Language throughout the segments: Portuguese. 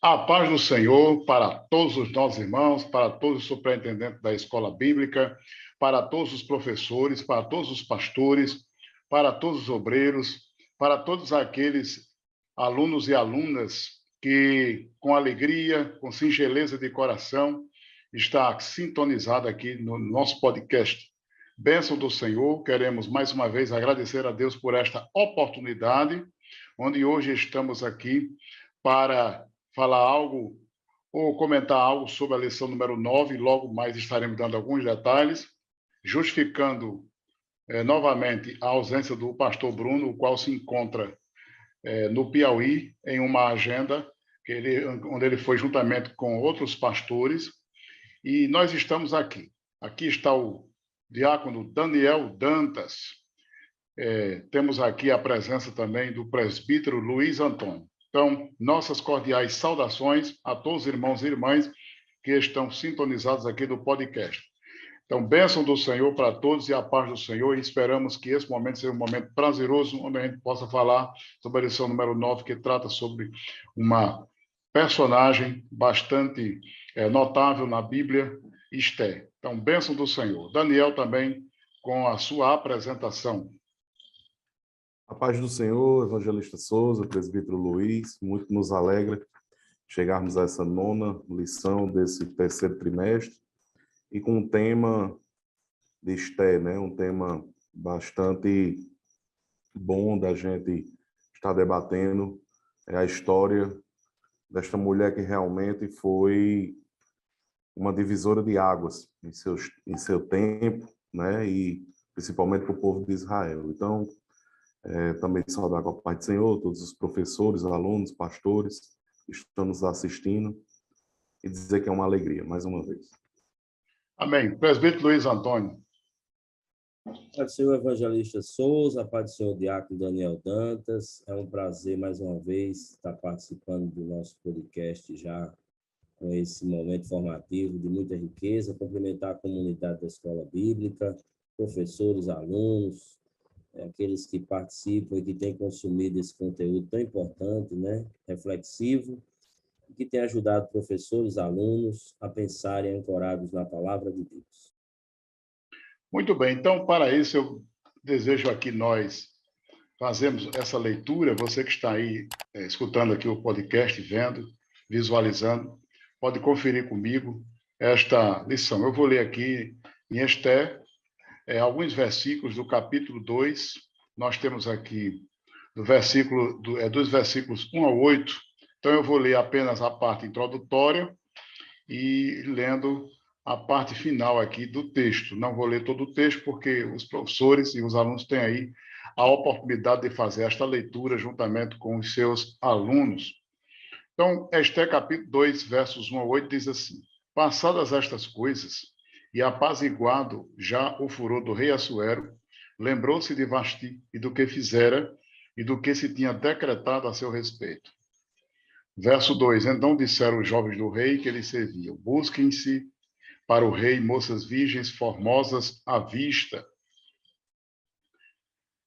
A paz do Senhor para todos os nossos irmãos, para todos os superintendentes da escola bíblica, para todos os professores, para todos os pastores, para todos os obreiros, para todos aqueles alunos e alunas que, com alegria, com singeleza de coração, está sintonizado aqui no nosso podcast. Bênção do Senhor, queremos mais uma vez agradecer a Deus por esta oportunidade, onde hoje estamos aqui para falar algo ou comentar algo sobre a lição número 9, logo mais estaremos dando alguns detalhes, justificando novamente a ausência do pastor Bruno, o qual se encontra no Piauí, em uma agenda onde ele foi juntamente com outros pastores, e nós estamos aqui. Aqui está o diácono Daniel Dantas, temos aqui a presença também do presbítero Luiz Antônio. Então, nossas cordiais saudações a todos os irmãos e irmãs que estão sintonizados aqui do podcast. Então, bênção do Senhor para todos e a paz do Senhor, e esperamos que esse momento seja um momento prazeroso, onde a gente possa falar sobre a lição número 9, que trata sobre uma personagem bastante notável na Bíblia, Esté. Então, bênção do Senhor. Daniel também com a sua apresentação. A paz do Senhor, evangelista Souza, presbítero Luiz, muito nos alegra chegarmos a essa nona lição desse terceiro trimestre e com um tema de Esté, né? Um tema bastante bom da gente estar debatendo, é a história desta mulher que realmente foi uma divisora de águas em seu tempo, né? E principalmente para o povo de Israel. Então, também saudar com a paz do Senhor, todos os professores, alunos, pastores que estão nos assistindo e dizer que é uma alegria, mais uma vez. Amém. Presbítero Luiz Antônio. A paz do Senhor, evangelista Souza, a paz do Senhor, diácono Daniel Dantas. É um prazer, mais uma vez, estar participando do nosso podcast já com esse momento formativo de muita riqueza, cumprimentar a comunidade da escola bíblica, professores, alunos, aqueles que participam e que têm consumido esse conteúdo tão importante, né? Reflexivo, e que tem ajudado professores, alunos a pensarem ancorados na palavra de Deus. Muito bem, então, para isso, eu desejo aqui nós fazemos essa leitura, você que está aí escutando aqui o podcast, vendo, visualizando, pode conferir comigo esta lição. Eu vou ler aqui em Esté, alguns versículos do capítulo 2, nós temos aqui dos versículos 1 ao 8, então eu vou ler apenas a parte introdutória e lendo a parte final aqui do texto. Não vou ler todo o texto, porque os professores e os alunos têm aí a oportunidade de fazer esta leitura juntamente com os seus alunos. Então, Esté capítulo 2, versos 1 ao 8, diz assim: Passadas estas coisas, e apaziguado já o furor do rei Assuero, lembrou-se de Vasti e do que fizera e do que se tinha decretado a seu respeito. Verso 2: Então disseram os jovens do rei que lhe serviam: Busquem-se para o rei moças virgens formosas à vista.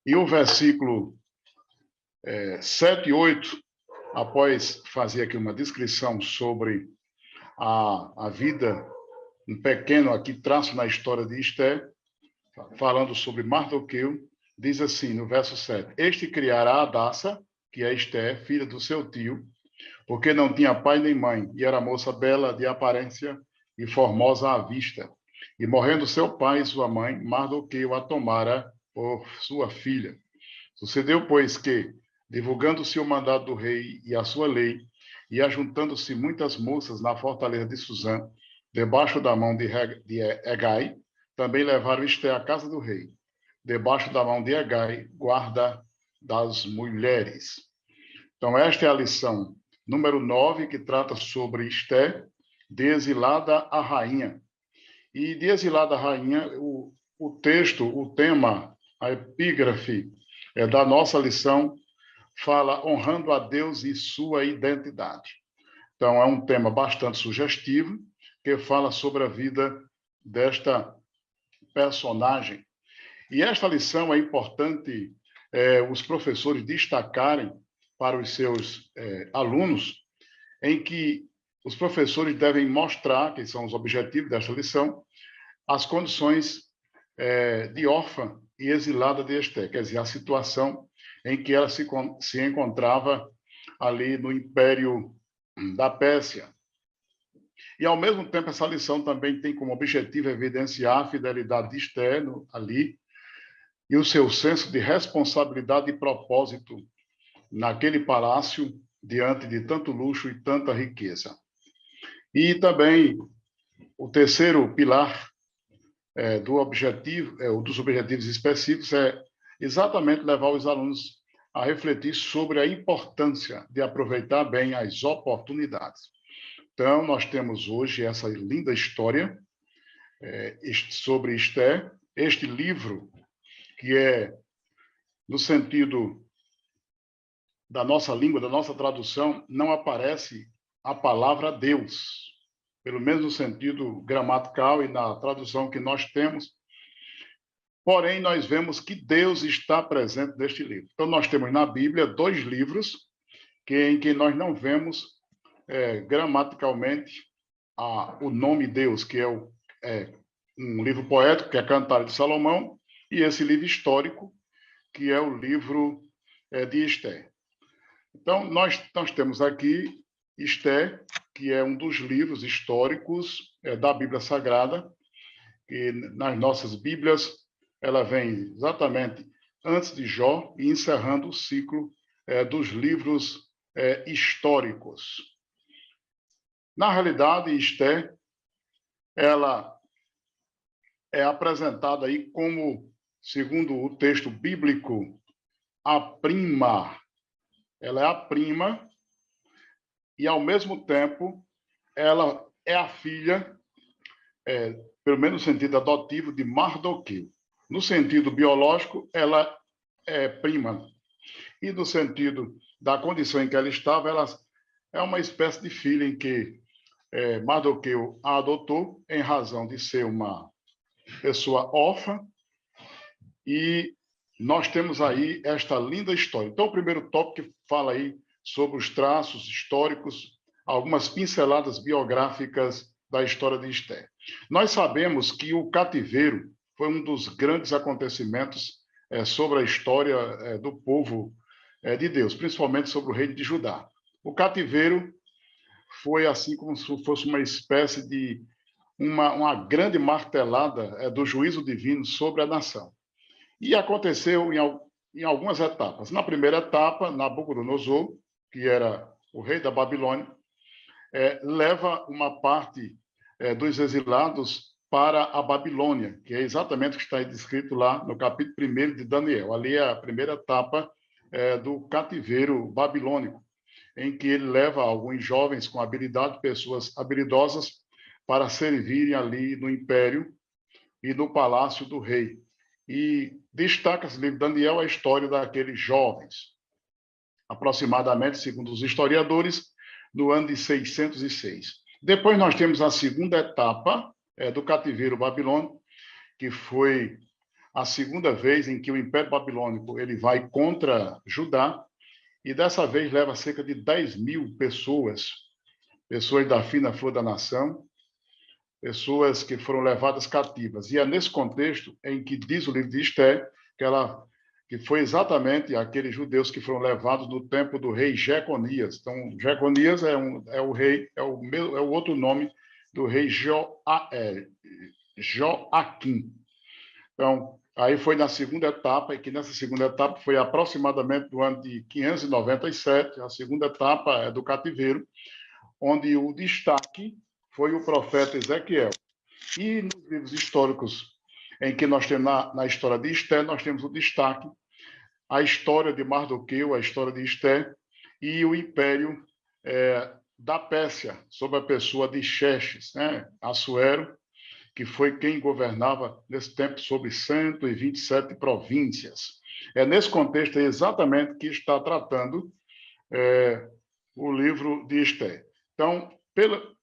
E o versículo 7 e 8, após fazer aqui uma descrição sobre a vida, um pequeno aqui traço na história de Esté, falando sobre Mardoqueu, diz assim no verso 7: Este criará Hadassa, que é Esté, filha do seu tio, porque não tinha pai nem mãe, e era moça bela de aparência e formosa à vista. E morrendo seu pai e sua mãe, Mardoqueu a tomara por sua filha. Sucedeu, pois, que, divulgando-se o mandado do rei e a sua lei, e ajuntando-se muitas moças na fortaleza de Suzã, debaixo da mão de Hegai, também levaram Esté à casa do rei, debaixo da mão de Hegai, guarda das mulheres. Então, esta é a lição número 9, que trata sobre Esté, de exilada a rainha. E de exilada a rainha, o texto, o tema, a epígrafe da nossa lição fala honrando a Deus e sua identidade. Então, é um tema bastante sugestivo, que fala sobre a vida desta personagem. E esta lição é importante os professores destacarem para os seus alunos em que os professores devem mostrar, que são os objetivos desta lição, as condições de órfã e exilada de Esté, quer dizer, a situação em que ela se encontrava ali no Império da Pérsia. E, ao mesmo tempo, essa lição também tem como objetivo evidenciar a fidelidade de Esté ali e o seu senso de responsabilidade e propósito naquele palácio diante de tanto luxo e tanta riqueza. E também o terceiro pilar dos objetivos específicos é exatamente levar os alunos a refletir sobre a importância de aproveitar bem as oportunidades. Então, nós temos hoje essa linda história sobre Esté, este livro que é, no sentido da nossa língua, da nossa tradução, não aparece a palavra Deus, pelo menos no sentido gramatical e na tradução que nós temos. Porém, nós vemos que Deus está presente neste livro. Então, nós temos na Bíblia 2 livros em que nós não vemos gramaticalmente o nome Deus, que é um livro poético, que é Cantares de Salomão, e esse livro histórico, que é o livro de Esté. Então, nós temos aqui Esté, que é um dos livros históricos da Bíblia Sagrada, que nas nossas Bíblias ela vem exatamente antes de Jó e encerrando o ciclo dos livros históricos. Na realidade, Esté, ela é apresentada aí como, segundo o texto bíblico, a prima. Ela é a prima e, ao mesmo tempo, ela é a filha, pelo menos no sentido adotivo, de Mardoqueu. No sentido biológico, ela é prima. E no sentido da condição em que ela estava, ela é uma espécie de filha em que Mardoqueu a adotou em razão de ser uma pessoa órfã. E nós temos aí esta linda história. Então, o primeiro tópico fala aí sobre os traços históricos, algumas pinceladas biográficas da história de Esté. Nós sabemos que o cativeiro foi um dos grandes acontecimentos sobre a história do povo de Deus, principalmente sobre o reino de Judá. O cativeiro foi assim como se fosse uma espécie de uma grande martelada do juízo divino sobre a nação. E aconteceu em algumas etapas. Na primeira etapa, Nabucodonosor, que era o rei da Babilônia, leva uma parte dos exilados para a Babilônia, que é exatamente o que está descrito lá no capítulo 1 de Daniel. Ali é a primeira etapa do cativeiro babilônico, em que ele leva alguns jovens com habilidade, pessoas habilidosas, para servirem ali no império e no palácio do rei. E destaca-se no livro de Daniel a história daqueles jovens, aproximadamente, segundo os historiadores, no ano de 606. Depois nós temos a segunda etapa do cativeiro babilônico, que foi a segunda vez em que o Império Babilônico ele vai contra Judá, e dessa vez leva cerca de 10.000 pessoas da fina flor da nação, pessoas que foram levadas cativas. E é nesse contexto em que diz o livro de Esté que foi exatamente aqueles judeus que foram levados no tempo do rei Jeconias. Então, Jeconias é o rei, é o outro nome do rei Joaquim. Então, aí foi na segunda etapa, e que nessa segunda etapa foi aproximadamente do ano de 597, a segunda etapa é do cativeiro, onde o destaque foi o profeta Ezequiel. E nos livros históricos em que nós temos na história de Esté, nós temos o destaque, a história de Mardoqueu, a história de Esté, e o império da Pérsia, sob a pessoa de Xerxes, Assuero, que foi quem governava nesse tempo sobre 127 províncias. É nesse contexto exatamente que está tratando o livro de Esté. Então,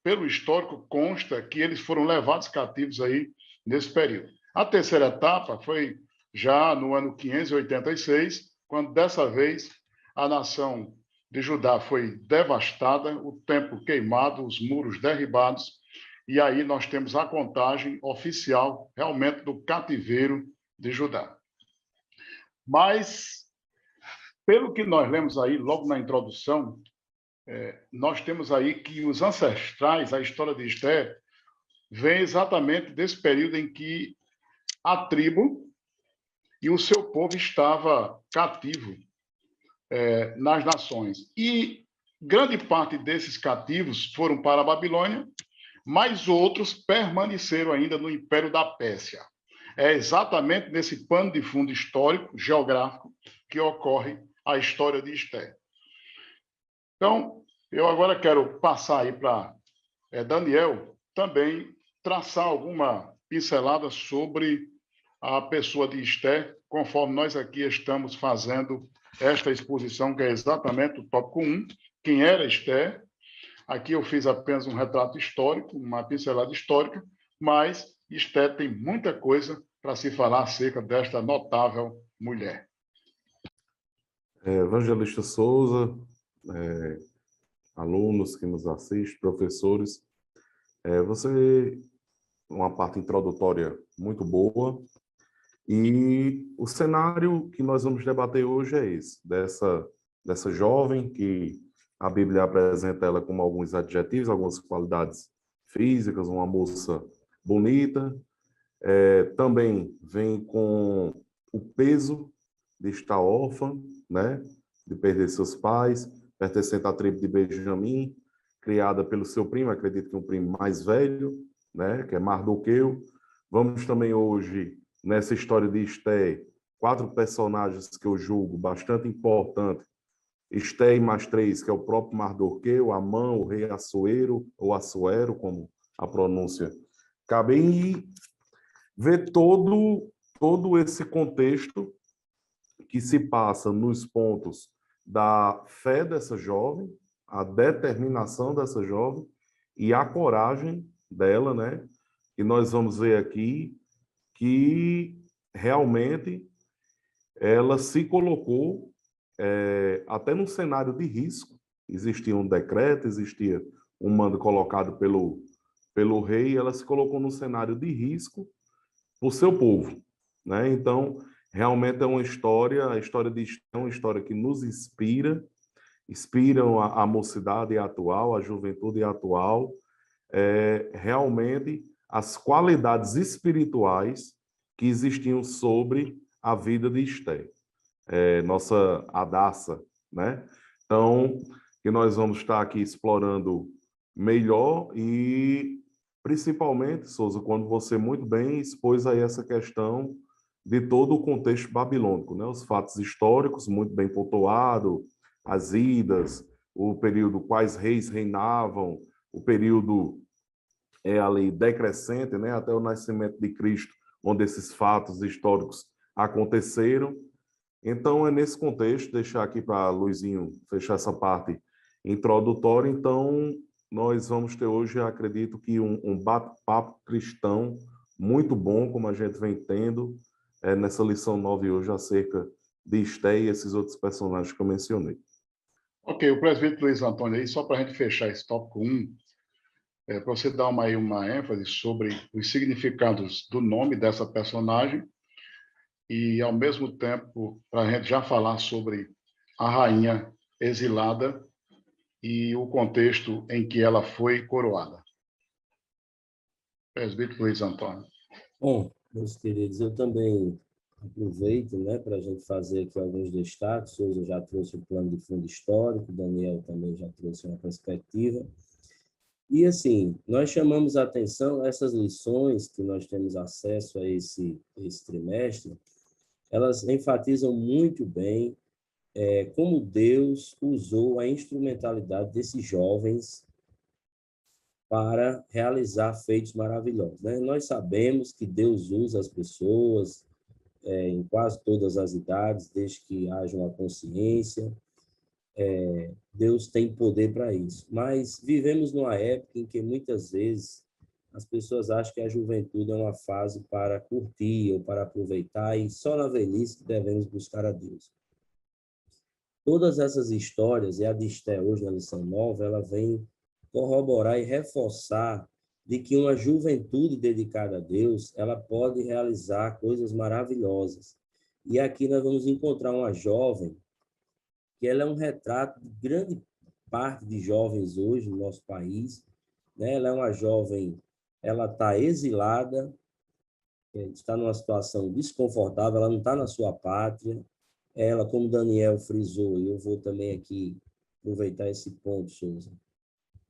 pelo histórico, consta que eles foram levados cativos aí nesse período. A terceira etapa foi já no ano 586, quando dessa vez a nação de Judá foi devastada, o templo queimado, os muros derribados, e aí nós temos a contagem oficial, realmente, do cativeiro de Judá. Mas, pelo que nós lemos aí, logo na introdução, nós temos aí que os ancestrais, a história de Esté, vem exatamente desse período em que a tribo e o seu povo estava cativo nas nações. E grande parte desses cativos foram para a Babilônia, mas outros permaneceram ainda no Império da Pérsia. É exatamente nesse pano de fundo histórico, geográfico, que ocorre a história de Esté. Então, eu agora quero passar aí para Daniel também traçar alguma pincelada sobre a pessoa de Esté, conforme nós aqui estamos fazendo esta exposição, que é exatamente o tópico 1, quem era Esté. Aqui eu fiz apenas um retrato histórico, uma pincelada histórica, mas Esté tem muita coisa para se falar acerca desta notável mulher. Evangelista Souza, alunos que nos assistem, professores, você, uma parte introdutória muito boa, e o cenário que nós vamos debater hoje é esse, dessa jovem que a Bíblia apresenta ela como alguns adjetivos, algumas qualidades físicas, uma moça bonita, também vem com o peso de estar órfã, né, de perder seus pais, pertencente à tribo de Benjamim, criada pelo seu primo, acredito que um primo mais velho, né, que é Mardoqueu. Vamos também hoje, nessa história de Esté, 4 personagens que eu julgo bastante importantes. Esté e mais 3, que é o próprio Mardoqueu, Amã, o rei Assuero, ou Assuero, como a pronúncia cabe, e ver todo esse contexto que se passa nos pontos da fé dessa jovem, a determinação dessa jovem e a coragem dela, né? E nós vamos ver aqui que realmente ela se colocou até num cenário de risco. Existia um decreto, existia um mando colocado pelo rei, e ela se colocou num cenário de risco por seu povo, né? Então, realmente é uma história, a história de Esté é uma história que nos inspiram a mocidade atual, a juventude atual, realmente as qualidades espirituais que existiam sobre a vida de Esté, nossa Hadassa, né? Então, que nós vamos estar aqui explorando melhor e, principalmente, Souza, quando você muito bem expôs aí essa questão de todo o contexto babilônico, né? Os fatos históricos muito bem pontuado, as idas, o período quais reis reinavam, o período ali decrescente, né? Até o nascimento de Cristo, onde esses fatos históricos aconteceram. Então, é nesse contexto, deixar aqui para Luizinho fechar essa parte introdutória. Então, nós vamos ter hoje, acredito que um bate-papo cristão muito bom, como a gente vem tendo nessa lição 9 hoje, acerca de Esté e esses outros personagens que eu mencionei. Ok, o presbítero Luiz Antônio aí, só para a gente fechar esse tópico 1, para você dar uma ênfase sobre os significados do nome dessa personagem e, ao mesmo tempo, para a gente já falar sobre a rainha exilada e o contexto em que ela foi coroada. Presbítero Luiz Antônio. Bom, meus queridos, eu também aproveito, né, para a gente fazer aqui alguns destaques. Hoje eu já trouxe o plano de fundo histórico, Daniel também já trouxe uma perspectiva. E, assim, nós chamamos a atenção, essas lições que nós temos acesso a esse trimestre, elas enfatizam muito bem como Deus usou a instrumentalidade desses jovens para realizar feitos maravilhosos, né? Nós sabemos que Deus usa as pessoas em quase todas as idades, desde que haja uma consciência. Deus tem poder para isso. Mas vivemos numa época em que muitas vezes as pessoas acham que a juventude é uma fase para curtir ou para aproveitar, e só na velhice que devemos buscar a Deus. Todas essas histórias, e a de Esté hoje na lição 9, ela vem corroborar e reforçar de que uma juventude dedicada a Deus, ela pode realizar coisas maravilhosas. E aqui nós vamos encontrar uma jovem, que ela é um retrato de grande parte de jovens hoje no nosso país, né? Ela é uma jovem, ela está exilada, está numa situação desconfortável, ela não está na sua pátria. Ela, como Daniel frisou, e eu vou também aqui aproveitar esse ponto, Souza,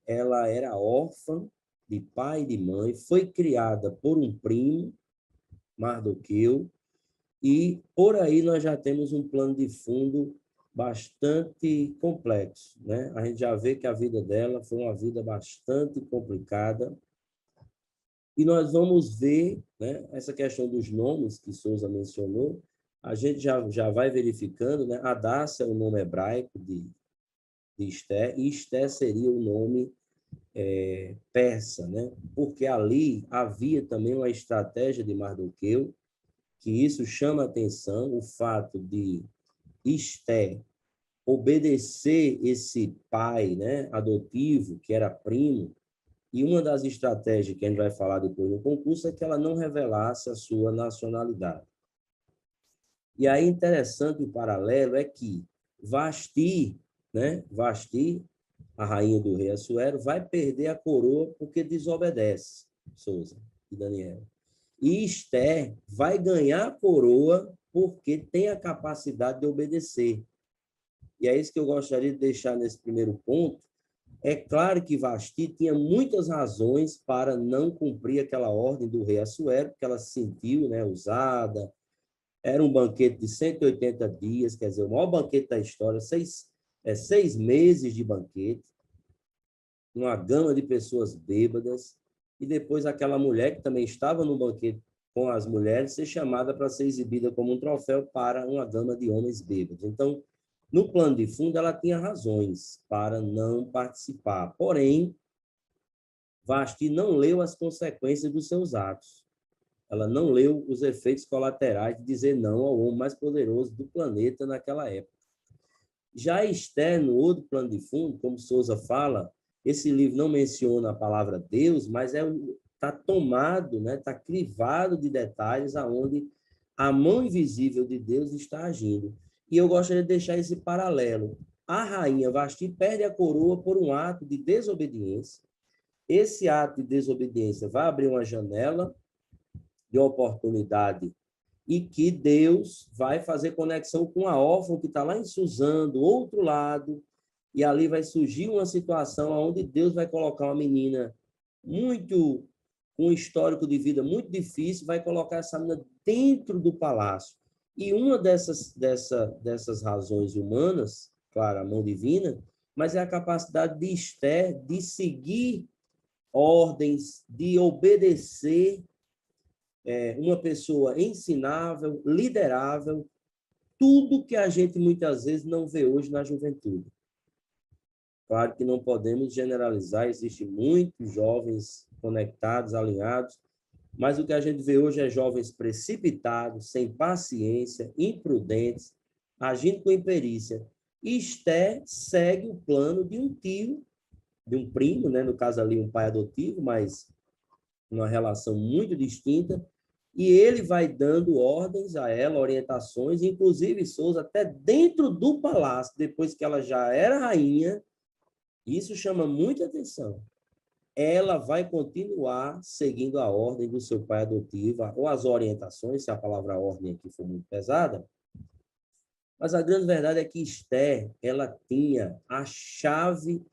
ela era órfã de pai e de mãe, foi criada por um primo, Mardoqueu, e por aí nós já temos um plano de fundo bastante complexo, né? A gente já vê que a vida dela foi uma vida bastante complicada, e nós vamos ver, né, essa questão dos nomes que Souza mencionou, a gente já vai verificando, né? Hadassa é o nome hebraico de Esté, e Esté seria o nome persa, né? Porque ali havia também uma estratégia de Mardoqueu, que isso chama atenção, o fato de Esté obedecer esse pai, né, adotivo, que era primo, e uma das estratégias que a gente vai falar depois no concurso é que ela não revelasse a sua nacionalidade. E aí, interessante o paralelo é que Vasti, né? Vasti, a rainha do rei Assuero, vai perder a coroa porque desobedece, Souza e Daniel. E Esté vai ganhar a coroa porque tem a capacidade de obedecer. E é isso que eu gostaria de deixar nesse primeiro ponto. É claro que Vasti tinha muitas razões para não cumprir aquela ordem do rei Assuero, porque ela se sentiu, né, usada. Era um banquete de 180 dias, quer dizer, o maior banquete da história, 6 meses de banquete, uma gama de pessoas bêbadas, e depois aquela mulher que também estava no banquete com as mulheres ser chamada para ser exibida como um troféu para uma gama de homens bêbados. Então, no plano de fundo, ela tinha razões para não participar. Porém, Vasti não leu as consequências dos seus atos. Ela não leu os efeitos colaterais de dizer não ao homem mais poderoso do planeta naquela época. Já Esther, no outro plano de fundo, como Souza fala, esse livro não menciona a palavra Deus, mas está tomado, né, está crivado de detalhes aonde a mão invisível de Deus está agindo. E eu gostaria de deixar esse paralelo. A rainha Vasti perde a coroa por um ato de desobediência. Esse ato de desobediência vai abrir uma janela de oportunidade e que Deus vai fazer conexão com a órfã que está lá em Suzano, do outro lado, e ali vai surgir uma situação onde Deus vai colocar uma menina com um histórico de vida muito difícil, vai colocar essa menina dentro do palácio. E uma dessas razões humanas, claro, a mão divina, mas é a capacidade de Esther de seguir ordens, de obedecer, uma pessoa ensinável, liderável, tudo que a gente muitas vezes não vê hoje na juventude. Claro que não podemos generalizar, existem muitos jovens conectados, alinhados, mas o que a gente vê hoje é jovens precipitados, sem paciência, imprudentes, agindo com imperícia. E Esther segue o plano de um tio, de um primo, né? No caso ali um pai adotivo, mas uma relação muito distinta, e ele vai dando ordens a ela, orientações, inclusive Souza, até dentro do palácio, depois que ela já era rainha, isso chama muita atenção. Ela vai continuar seguindo a ordem do seu pai adotivo, ou as orientações, se a palavra ordem aqui for muito pesada, mas a grande verdade é que Esther, ela tinha a chave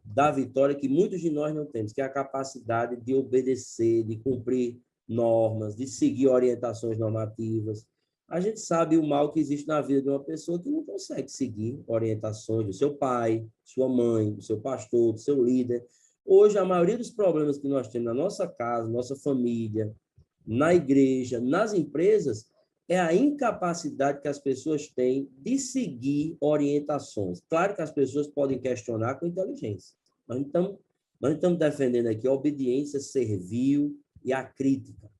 da vitória que muitos de nós não temos, que é a capacidade de obedecer, de cumprir normas, de seguir orientações normativas. A gente sabe o mal que existe na vida de uma pessoa que não consegue seguir orientações do seu pai, sua mãe, do seu pastor, do seu líder. Hoje, a maioria dos problemas que nós temos na nossa casa, nossa família, na igreja, nas empresas, é a incapacidade que as pessoas têm de seguir orientações. Claro que as pessoas podem questionar com inteligência. Nós não estamos defendendo aqui a obediência servil e a crítica.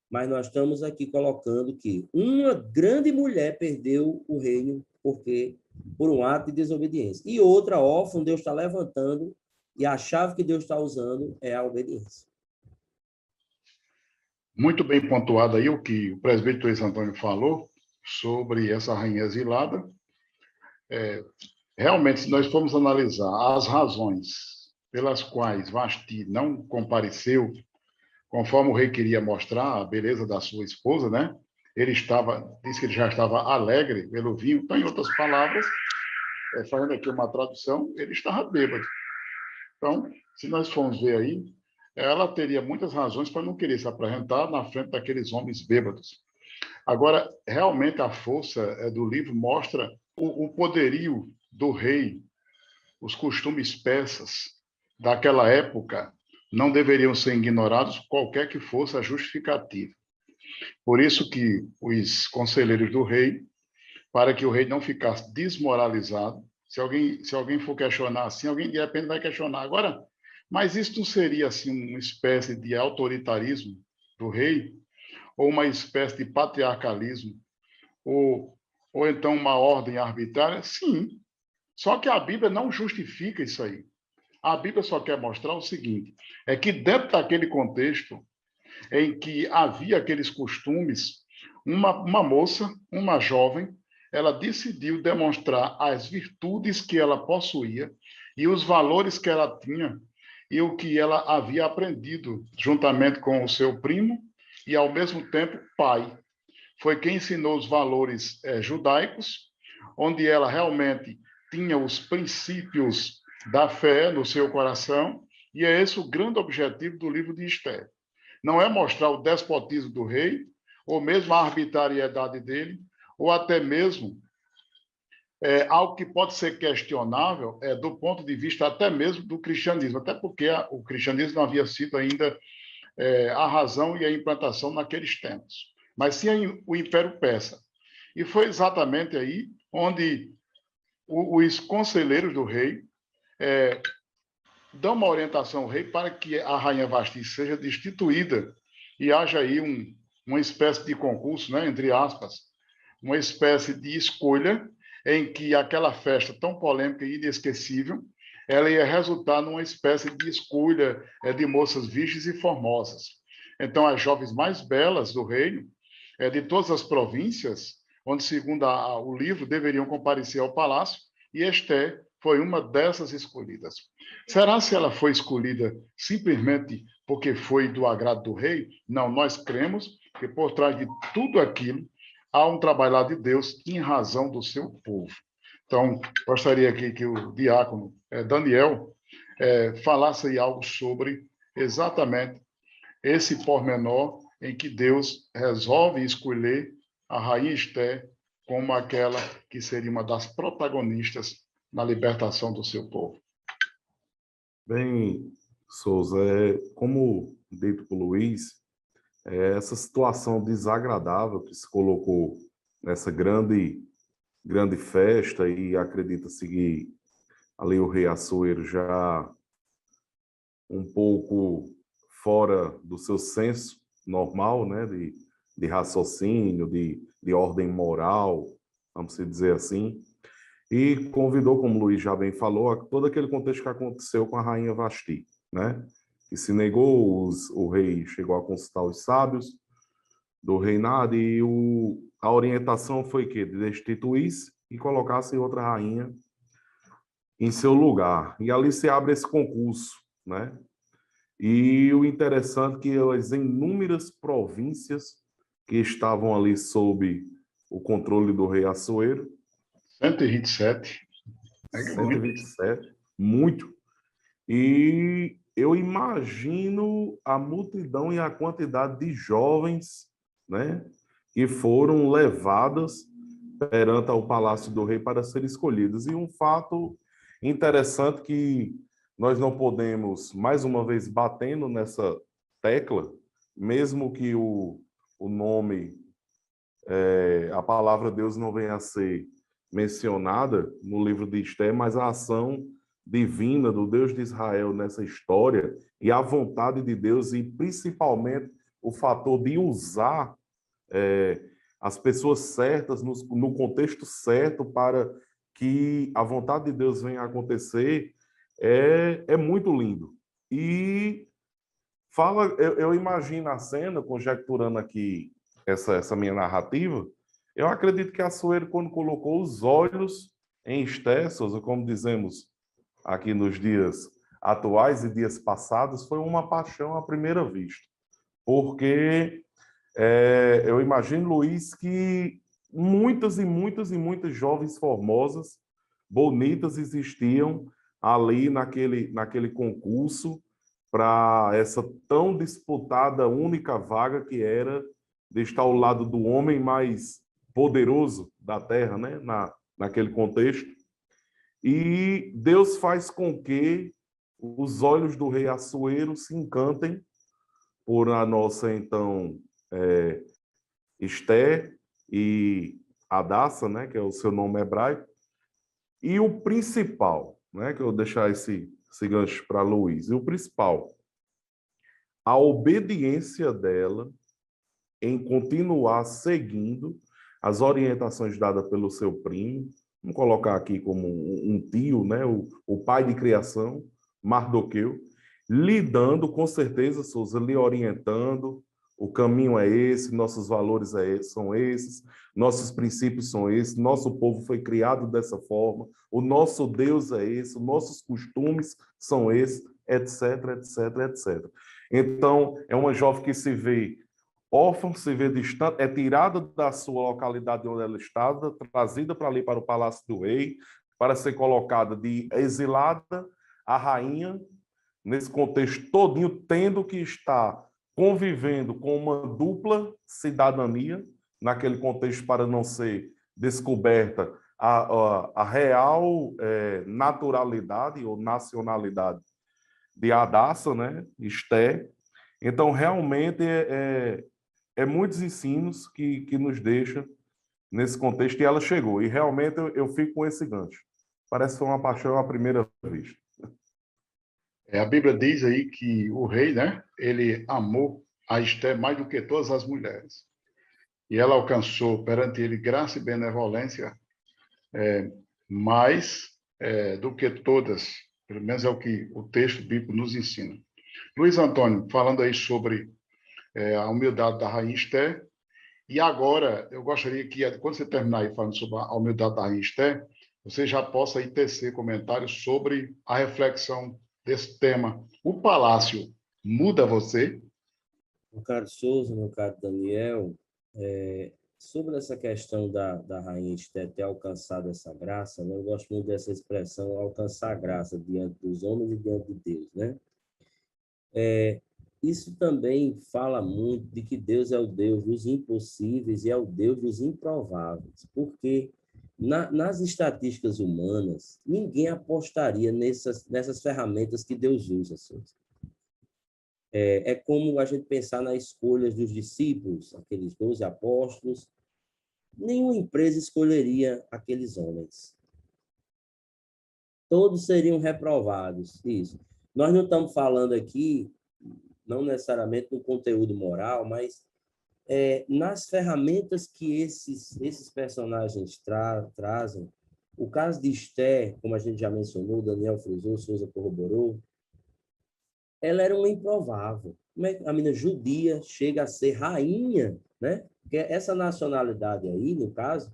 Mas nós estamos aqui colocando que uma grande mulher perdeu o reino porque por um ato de desobediência. E outra órfã, Deus está levantando, e a chave que Deus está usando é a obediência. Muito bem pontuado aí o que o presbítero Luiz Antônio falou sobre essa rainha exilada. Realmente, se nós formos analisar as razões pelas quais Vasti não compareceu, conforme o rei queria mostrar a beleza da sua esposa, né? Disse que ele já estava alegre pelo vinho. Então, em outras palavras, fazendo aqui uma tradução, ele estava bêbado. Então, se nós formos ver aí, ela teria muitas razões para não querer se apresentar na frente daqueles homens bêbados. Agora, realmente, a força do livro mostra o poderio do rei, os costumes persas daquela época não deveriam ser ignorados, qualquer que fosse a justificativa. Por isso que os conselheiros do rei, para que o rei não ficasse desmoralizado, se alguém for questionar assim, alguém de repente vai questionar. Agora, mas isso não seria assim uma espécie de autoritarismo do rei? Ou uma espécie de patriarcalismo? Ou então uma ordem arbitrária? Sim. Só que a Bíblia não justifica isso aí. A Bíblia só quer mostrar o seguinte, é que dentro daquele contexto em que havia aqueles costumes, uma moça, uma jovem, ela decidiu demonstrar as virtudes que ela possuía e os valores que ela tinha e o que ela havia aprendido juntamente com o seu primo e, ao mesmo tempo, pai. Foi quem ensinou os valores judaicos, onde ela realmente tinha os princípios da fé no seu coração, e é esse o grande objetivo do livro de Esther. Não é mostrar o despotismo do rei, ou mesmo a arbitrariedade dele, ou até mesmo algo que pode ser questionável do ponto de vista até mesmo do cristianismo, até porque o cristianismo não havia sido ainda a razão e a implantação naqueles tempos, mas sim o Império Persa. E foi exatamente aí onde os conselheiros do rei dão uma orientação ao rei para que a rainha Vasti seja destituída e haja aí uma espécie de concurso, né, entre aspas, uma espécie de escolha em que aquela festa tão polêmica e inesquecível, ela ia resultar numa espécie de escolha de moças virgens e formosas. Então, as jovens mais belas do reino, de todas as províncias, onde, segundo o livro, deveriam comparecer ao palácio, e Esté foi uma dessas escolhidas. Será se ela foi escolhida simplesmente porque foi do agrado do rei? Não, nós cremos que por trás de tudo aquilo há um trabalhar de Deus em razão do seu povo. Então, gostaria aqui que o diácono Daniel falasse aí algo sobre exatamente esse pormenor em que Deus resolve escolher a rainha Esté como aquela que seria uma das protagonistas na libertação do seu povo. Bem, Souza, como dito por Luiz, essa situação desagradável que se colocou nessa grande festa e acredita-se que ali o rei Assuero já um pouco fora do seu senso normal, né, de raciocínio, de ordem moral, vamos dizer assim, e convidou, como o Luiz já bem falou, a todo aquele contexto que aconteceu com a rainha Vasti, né, que se negou, o rei chegou a consultar os sábios do reinado e a orientação foi que destituísse e colocasse outra rainha em seu lugar. E ali se abre esse concurso, né? E o interessante é que as inúmeras províncias que estavam ali sob o controle do rei Assuero, 127. 127, muito. E eu imagino a multidão e a quantidade de jovens, né, que foram levadas perante ao palácio do rei para serem escolhidas. E um fato interessante que nós não podemos, mais uma vez, batendo nessa tecla, mesmo que o nome, a palavra Deus não venha a ser mencionada no livro de Esté, mas a ação divina do Deus de Israel nessa história e a vontade de Deus e principalmente o fator de usar as pessoas certas no contexto certo para que a vontade de Deus venha a acontecer é muito lindo. E eu imagino a cena, conjecturando aqui essa minha narrativa, eu acredito que Assuero, quando colocou os olhos em Esté, Souza, como dizemos aqui nos dias atuais e dias passados, foi uma paixão à primeira vista. Porque eu imagino, Luiz, que muitas e muitas e muitas jovens formosas, bonitas, existiam ali naquele concurso para essa tão disputada única vaga que era de estar ao lado do homem mais poderoso da terra, né? Naquele contexto. E Deus faz com que os olhos do rei Assuero se encantem por a nossa, então, Esté e Hadassah, né, que é o seu nome hebraico. E o principal, né, que eu vou deixar esse gancho para Luiz, e o principal, a obediência dela em continuar seguindo as orientações dadas pelo seu primo, vamos colocar aqui como um tio, né, o pai de criação, Mardoqueu, lhe dando, com certeza, Souza, lhe orientando, o caminho é esse, nossos valores são esses, nossos princípios são esses, nosso povo foi criado dessa forma, o nosso Deus é esse, os nossos costumes são esses, etc, etc, etc. Então, é uma jovem que se vê órfã, se vê distante, é tirada da sua localidade onde ela estava, trazida para ali, para o Palácio do Rei, para ser colocada de exilada a rainha, nesse contexto todinho, tendo que estar convivendo com uma dupla cidadania, naquele contexto para não ser descoberta a real naturalidade ou nacionalidade de Hadassah, né, Esté. Então, realmente, muitos ensinos que nos deixa nesse contexto, e ela chegou. E realmente eu fico com esse gancho. Parece que foi uma paixão à primeira vista. A Bíblia diz aí que o rei, né, ele amou a Esté mais do que todas as mulheres. E ela alcançou perante ele graça e benevolência mais do que todas. Pelo menos é o que o texto bíblico nos ensina. Luiz Antônio, falando aí sobre a humildade da rainha Esté. E agora, eu gostaria que, quando você terminar aí falando sobre a humildade da rainha Esté, você já possa aí tecer comentários sobre a reflexão desse tema. O palácio muda você? Meu caro Souza, meu caro Daniel, sobre essa questão da rainha Esté ter alcançado essa graça, né? Eu gosto muito dessa expressão, alcançar a graça diante dos homens e diante de Deus, né? Isso também fala muito de que Deus é o Deus dos impossíveis e é o Deus dos improváveis, porque nas estatísticas humanas, ninguém apostaria nessas ferramentas que Deus usa. É como a gente pensar nas escolhas dos discípulos, aqueles 12 apóstolos. Nenhuma empresa escolheria aqueles homens. Todos seriam reprovados. Isso. Nós não estamos falando aqui, não necessariamente no conteúdo moral, mas nas ferramentas que esses personagens trazem. O caso de Esté, como a gente já mencionou, o Daniel frisou, Souza corroborou, ela era uma improvável. Como é que a menina judia chega a ser rainha, né? Porque essa nacionalidade aí, no caso,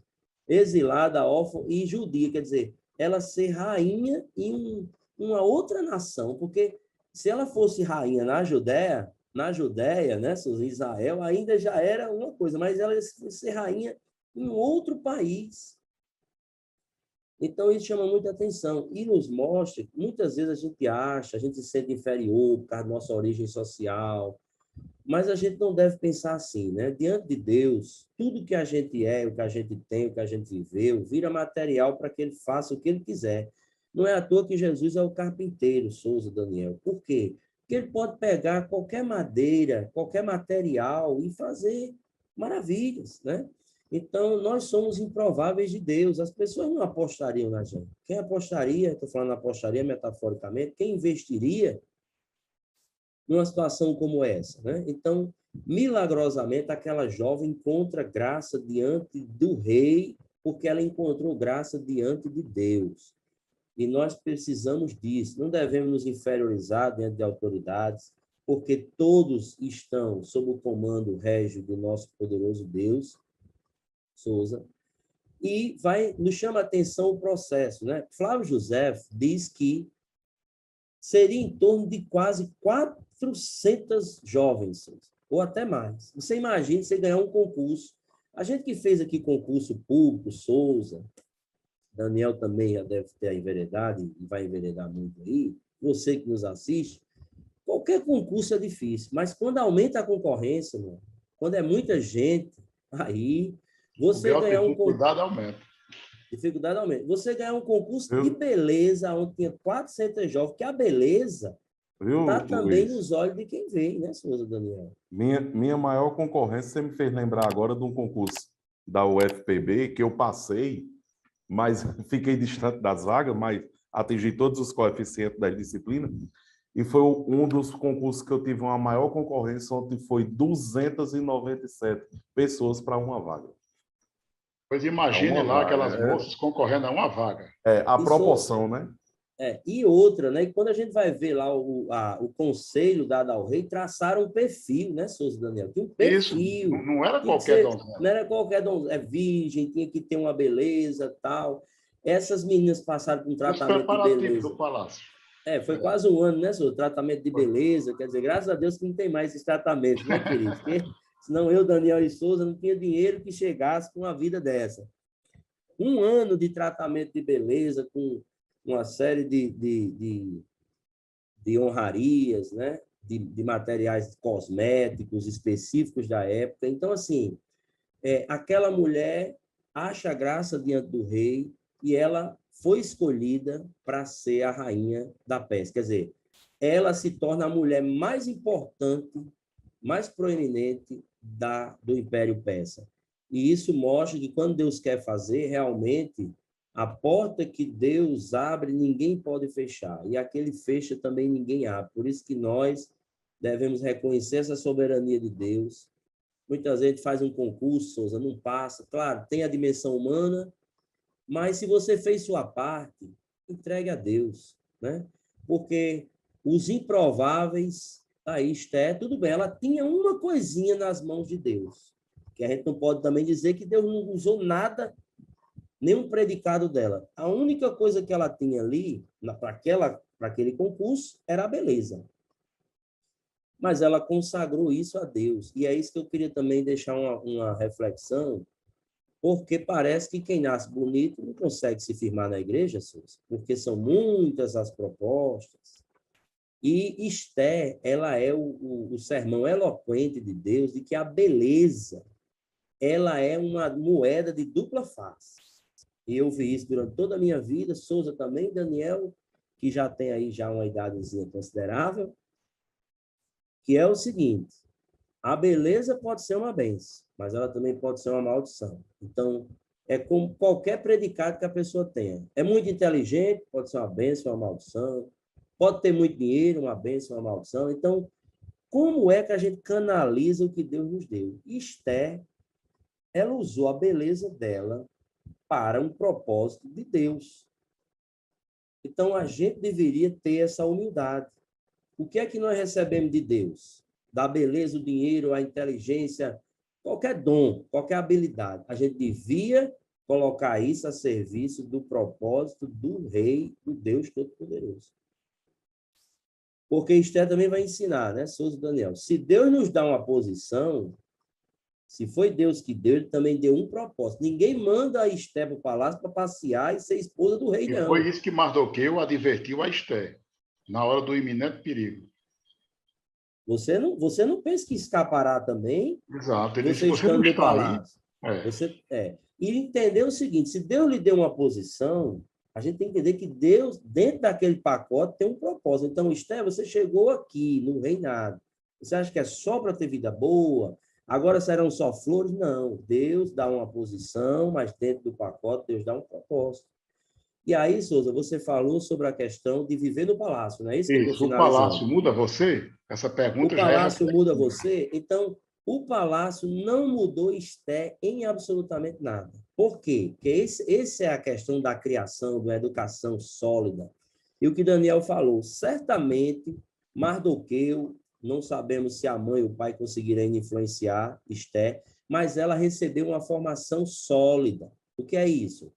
exilada, órfã e judia, quer dizer, ela ser rainha em uma outra nação, porque se ela fosse rainha na Judéia, né, em Israel, ainda já era uma coisa, mas ela ia ser rainha em outro país. Então, isso chama muita atenção e nos mostra que muitas vezes a gente se sente inferior por causa da nossa origem social, mas a gente não deve pensar assim, né? Diante de Deus, tudo que a gente é, o que a gente tem, o que a gente viveu, vira material para que ele faça o que ele quiser. Não é à toa que Jesus é o carpinteiro, Souza, Daniel. Por quê? Porque ele pode pegar qualquer madeira, qualquer material e fazer maravilhas, né? Então, nós somos improváveis de Deus. As pessoas não apostariam na gente. Quem apostaria, estou falando apostaria metaforicamente, quem investiria numa situação como essa, né? Então, milagrosamente, aquela jovem encontra graça diante do rei porque ela encontrou graça diante de Deus. E nós precisamos disso. Não devemos nos inferiorizar diante de autoridades, porque todos estão sob o comando régio do nosso poderoso Deus, Souza, e nos chama a atenção o processo, né? Flávio José diz que seria em torno de quase 400 jovens, ou até mais. Você imagina você ganhar um concurso. A gente que fez aqui concurso público, Souza, Daniel também já deve ter enveredado e vai enveredar muito aí, você que nos assiste, qualquer concurso é difícil, mas quando aumenta a concorrência, mano, quando é muita gente, aí você ganhar um concurso... Dificuldade aumenta. Você ganhar um concurso de beleza, onde tinha 400 jovens, que a beleza está também nos olhos de quem vem, né, Souza Daniel? Minha maior concorrência, você me fez lembrar agora de um concurso da UFPB, que eu passei, mas fiquei distante das vagas, mas atingi todos os coeficientes das disciplinas, e foi um dos concursos que eu tive uma maior concorrência, onde foi 297 pessoas para uma vaga. Pois imagine lá aquelas moças concorrendo a uma vaga. A proporção, né? E outra, né? E quando a gente vai ver lá o conselho dado ao rei, traçaram um perfil, né, Souza Daniel? Tinha um perfil. Isso, não era qualquer donzela. Não era qualquer donzela. É virgem, tinha que ter uma beleza, tal. Essas meninas passaram por um tratamento de beleza. Do palácio. Foi quase um ano, né, Souza? Tratamento de beleza. Quer dizer, graças a Deus que não tem mais esses tratamentos, né, querido? Porque senão eu, Daniel e Souza, não tinha dinheiro que chegasse com uma vida dessa. Um ano de tratamento de beleza, com uma série de honrarias, né? de materiais cosméticos específicos da época. Então, assim, aquela mulher acha graça diante do rei e ela foi escolhida para ser a rainha da Pérsia. Quer dizer, ela se torna a mulher mais importante, mais proeminente do Império Persa. E isso mostra que quando Deus quer fazer, realmente, a porta que Deus abre, ninguém pode fechar. E aquele fecha também ninguém abre. Por isso que nós devemos reconhecer essa soberania de Deus. Muitas vezes faz um concurso, Souza, não passa. Claro, tem a dimensão humana, mas se você fez sua parte, entregue a Deus, né? Porque os improváveis, aí Esther, tudo bem, ela tinha uma coisinha nas mãos de Deus, que a gente não pode também dizer que Deus não usou nada, nenhum predicado dela. A única coisa que ela tinha ali, para aquele concurso, era a beleza. Mas ela consagrou isso a Deus. E é isso que eu queria também deixar uma reflexão, porque parece que quem nasce bonito não consegue se firmar na igreja, porque são muitas as propostas. E Esther, ela é o sermão eloquente de Deus de que a beleza, ela é uma moeda de dupla face. E eu vi isso durante toda a minha vida, Souza também, Daniel, que já tem aí já uma idadezinha considerável, que é o seguinte: a beleza pode ser uma bênção, mas ela também pode ser uma maldição. Então, é como qualquer predicado que a pessoa tenha. É muito inteligente, pode ser uma bênção, uma maldição. Pode ter muito dinheiro, uma bênção, uma maldição. Então, como é que a gente canaliza o que Deus nos deu? Esther, ela usou a beleza dela para um propósito de Deus. Então, a gente deveria ter essa humildade. O que é que nós recebemos de Deus? Da beleza, o dinheiro, a inteligência, qualquer dom, qualquer habilidade. A gente devia colocar isso a serviço do propósito do Rei, do Deus Todo-Poderoso. Porque Esther também vai ensinar, né, Souza Daniel? Se Deus nos dá uma posição, se foi Deus que deu, ele também deu um propósito. Ninguém manda a Esther para o palácio para passear e ser esposa do rei, não. E foi isso que Mardoqueu advertiu a Esther, na hora do iminente perigo. Você não pensa que escapará também. Exato. Ele você disse, estando no palácio. Aí. E entender o seguinte: se Deus lhe deu uma posição, a gente tem que entender que Deus, dentro daquele pacote, tem um propósito. Então, Esther, você chegou aqui no reinado. Você acha que é só para ter vida boa? Agora serão só flores? Não. Deus dá uma posição, mas dentro do pacote, Deus dá um propósito. E aí, Souza, você falou sobre a questão de viver no palácio, não é isso? Isso, o palácio muda você? Essa pergunta já é... O palácio muda você? Então, o palácio não mudou Esté em absolutamente nada. Por quê? Porque esse é a questão da criação, da educação sólida. E o que Daniel falou, certamente Mardoqueu, não sabemos se a mãe ou o pai conseguiram influenciar Esté, mas ela recebeu uma formação sólida. O que é isso?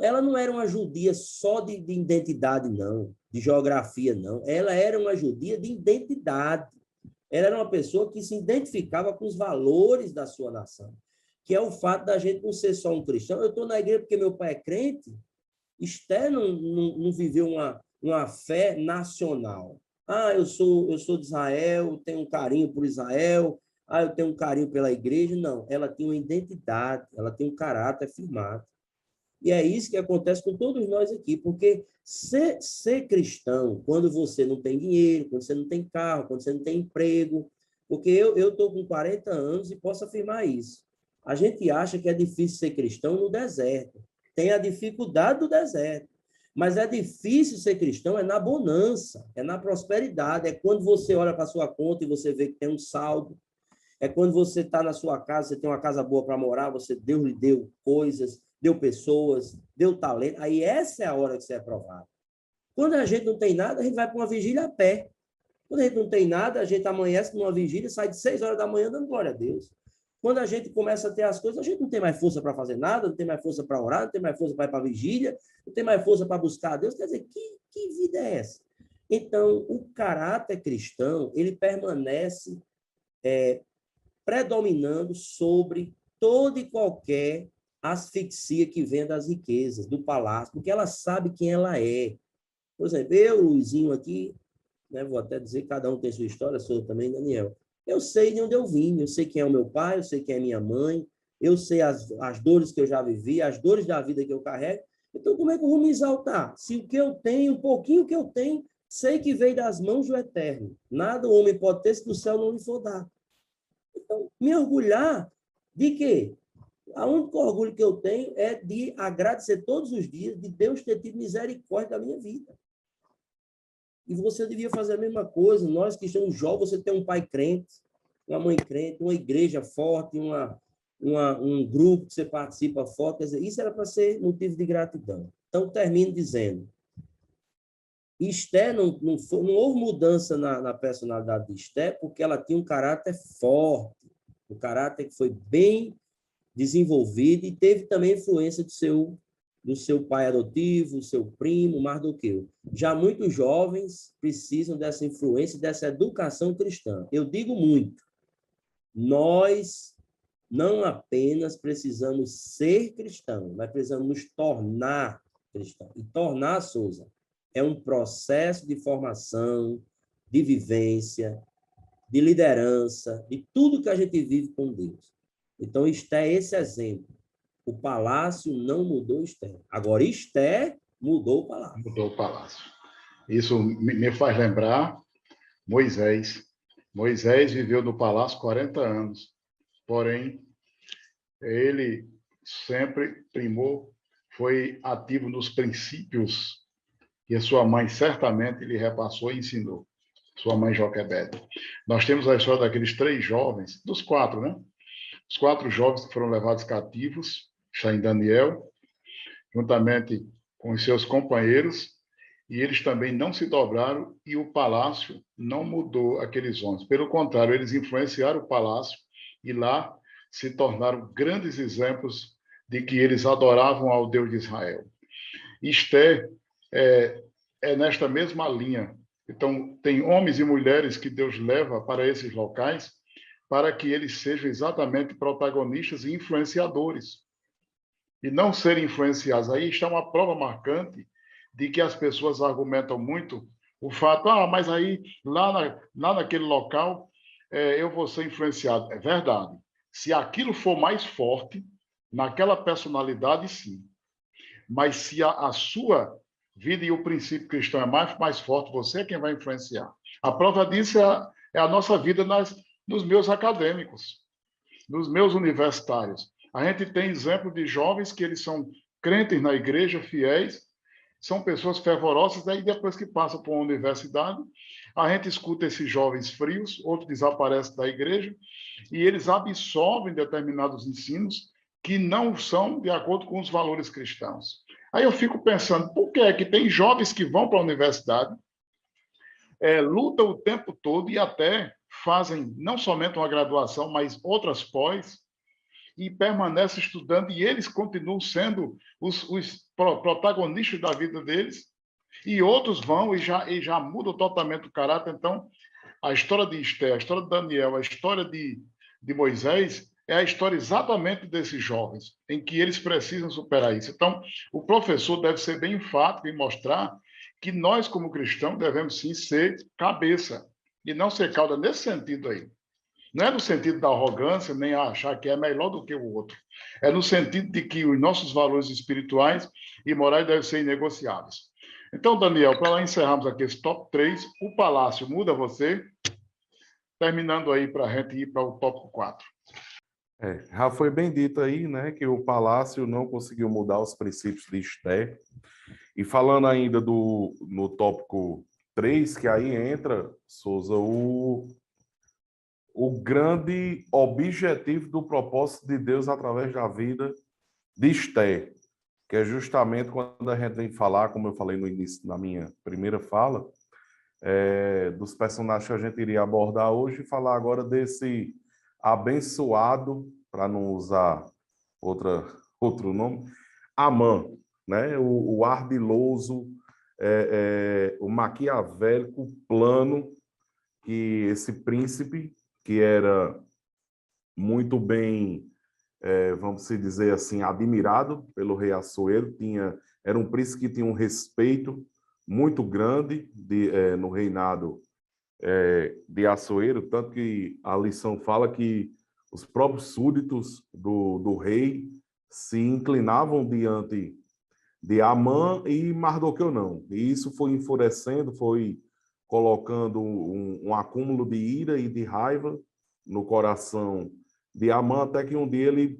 Ela não era uma judia só de identidade, não, de geografia, não. Ela era uma judia de identidade. Ela era uma pessoa que se identificava com os valores da sua nação, que é o fato da gente não ser só um cristão. Eu estou na igreja porque meu pai é crente. Esther não viveu uma fé nacional. Ah, eu sou de Israel, tenho um carinho por Israel, eu tenho um carinho pela igreja. Não, ela tem uma identidade, ela tem um caráter firmado. E é isso que acontece com todos nós aqui, porque ser cristão, quando você não tem dinheiro, quando você não tem carro, quando você não tem emprego, porque eu estou com 40 anos e posso afirmar isso. A gente acha que é difícil ser cristão no deserto. Tem a dificuldade do deserto. Mas é difícil ser cristão na bonança, é na prosperidade, é quando você olha para a sua conta e você vê que tem um saldo, é quando você está na sua casa, você tem uma casa boa para morar, Deus lhe deu coisas, deu pessoas, deu talento. Aí essa é a hora que você é provado. Quando a gente não tem nada, a gente vai para uma vigília a pé. Quando a gente não tem nada, a gente amanhece numa vigília, sai de 6 horas da manhã dando glória a Deus. Quando a gente começa a ter as coisas, a gente não tem mais força para fazer nada, não tem mais força para orar, não tem mais força para ir para a vigília, não tem mais força para buscar a Deus. Quer dizer, que vida é essa? Então, o caráter cristão, ele permanece predominando sobre toda e qualquer asfixia que vem das riquezas, do palácio, porque ela sabe quem ela é. Por exemplo, eu, Luizinho aqui, né, vou até dizer que cada um tem sua história, sou eu também, Daniel. Eu sei de onde eu vim, eu sei quem é o meu pai, eu sei quem é minha mãe, eu sei as dores que eu já vivi, as dores da vida que eu carrego. Então, como é que eu vou me exaltar? Se o que eu tenho, um pouquinho que eu tenho, sei que veio das mãos do Eterno. Nada o homem pode ter se do céu não lhe for dar. Então, me orgulhar de quê? O único orgulho que eu tenho é de agradecer todos os dias de Deus ter tido misericórdia da minha vida. E você devia fazer a mesma coisa. Nós que estamos jovens, você tem um pai crente, uma mãe crente, uma igreja forte, um grupo que você participa forte. Quer dizer, isso era para ser motivo de gratidão. Então, termino dizendo, Esté não houve mudança na personalidade de Esté, porque ela tinha um caráter forte, um caráter que foi bem desenvolvido e teve também influência do seu pai adotivo, seu primo, Mardoqueu. Já muitos jovens precisam dessa influência, dessa educação cristã. Eu digo muito, nós não apenas precisamos ser cristãos, nós precisamos nos tornar cristãos. E tornar, Souza, é um processo de formação, de vivência, de liderança, de tudo que a gente vive com Deus. Então, Esté é esse exemplo. O palácio não mudou Esté. Agora, Esté mudou o palácio. Mudou o palácio. Isso me faz lembrar Moisés. Moisés viveu no palácio 40 anos. Porém, ele sempre primou, foi ativo nos princípios que a sua mãe certamente lhe repassou e ensinou. Sua mãe Joquebede. Nós temos a história daqueles 3 jovens, dos 4, né? Os 4 jovens que foram levados cativos, está em Daniel, juntamente com os seus companheiros, e eles também não se dobraram e o palácio não mudou aqueles homens. Pelo contrário, eles influenciaram o palácio e lá se tornaram grandes exemplos de que eles adoravam ao Deus de Israel. Esté é nesta mesma linha. Então, tem homens e mulheres que Deus leva para esses locais para que eles sejam exatamente protagonistas e influenciadores. E não serem influenciados. Aí está uma prova marcante de que as pessoas argumentam muito o fato, mas aí lá naquele local eu vou ser influenciado. É verdade. Se aquilo for mais forte, naquela personalidade, sim. Mas se a sua vida e o princípio cristão é mais forte, você é quem vai influenciar. A prova disso é a nossa vida nos meus acadêmicos, nos meus universitários. A gente tem exemplo de jovens que eles são crentes na igreja, fiéis, são pessoas fervorosas, aí depois que passam por uma universidade, a gente escuta esses jovens frios, outros desaparecem da igreja, e eles absorvem determinados ensinos que não são de acordo com os valores cristãos. Aí eu fico pensando, por que é que tem jovens que vão para a universidade, lutam o tempo todo e até fazem não somente uma graduação, mas outras pós, e permanecem estudando, e eles continuam sendo os protagonistas da vida deles, e outros vão e já mudam totalmente o caráter. Então, a história de Esther, a história de Daniel, a história de Moisés é a história exatamente desses jovens, em que eles precisam superar isso. Então, o professor deve ser bem enfático em mostrar que nós, como cristãos, devemos sim ser cabeça, e não ser cauda nesse sentido aí. Não é no sentido da arrogância, nem achar que é melhor do que o outro. É no sentido de que os nossos valores espirituais e morais devem ser inegociáveis. Então, Daniel, para encerrarmos aqui esse top 3, o Palácio muda você, terminando aí para a gente ir para o tópico 4. Já foi bem dito aí, né, que o Palácio não conseguiu mudar os princípios de Esther. E falando ainda no tópico 3, que aí entra, Souza, o grande objetivo do propósito de Deus através da vida de Esther, que é justamente quando a gente vem falar, como eu falei no início, na minha primeira fala, dos personagens que a gente iria abordar hoje, e falar agora desse abençoado, para não usar outro nome, Amã, né? O ardiloso, o maquiavélico plano que esse príncipe, que era muito bem, vamos dizer assim, admirado pelo rei Assuero, era um príncipe que tinha um respeito muito grande no reinado de Assuero, tanto que a lição fala que os próprios súditos do rei se inclinavam diante de Amã, e Mardoqueu não. E isso foi enfurecendo, foi colocando um acúmulo de ira e de raiva no coração de Amã, até que um dia ele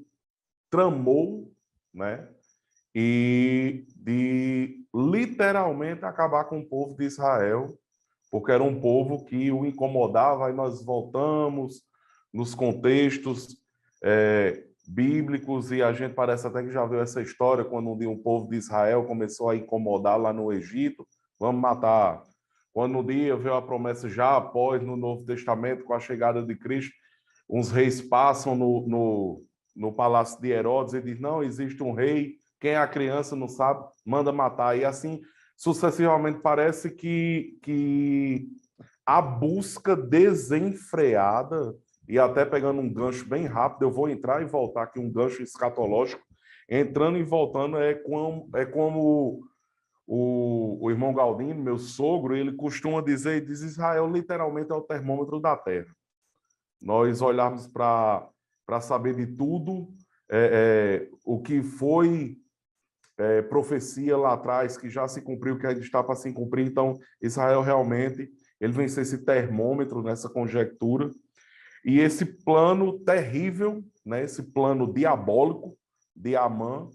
tramou, né, e de literalmente acabar com o povo de Israel, porque era um povo que o incomodava. Aí nós voltamos nos contextos bíblicos, e a gente parece até que já viu essa história, quando um dia um povo de Israel começou a incomodar lá no Egito, vamos matar. Quando um dia veio a promessa já após, no Novo Testamento, com a chegada de Cristo, uns reis passam no palácio de Herodes e dizem, não, existe um rei, quem é a criança não sabe, manda matar. E assim, sucessivamente, parece que a busca desenfreada, e até pegando um gancho bem rápido, eu vou entrar e voltar aqui, um gancho escatológico, entrando e voltando, é como o irmão Galdino, meu sogro, ele costuma dizer, diz, Israel literalmente é o termômetro da terra. Nós olharmos para saber de tudo, o que foi profecia lá atrás, que já se cumpriu, que ainda está para se cumprir. Então, Israel realmente, ele vem ser esse termômetro nessa conjectura. E esse plano terrível, né, esse plano diabólico de Amã,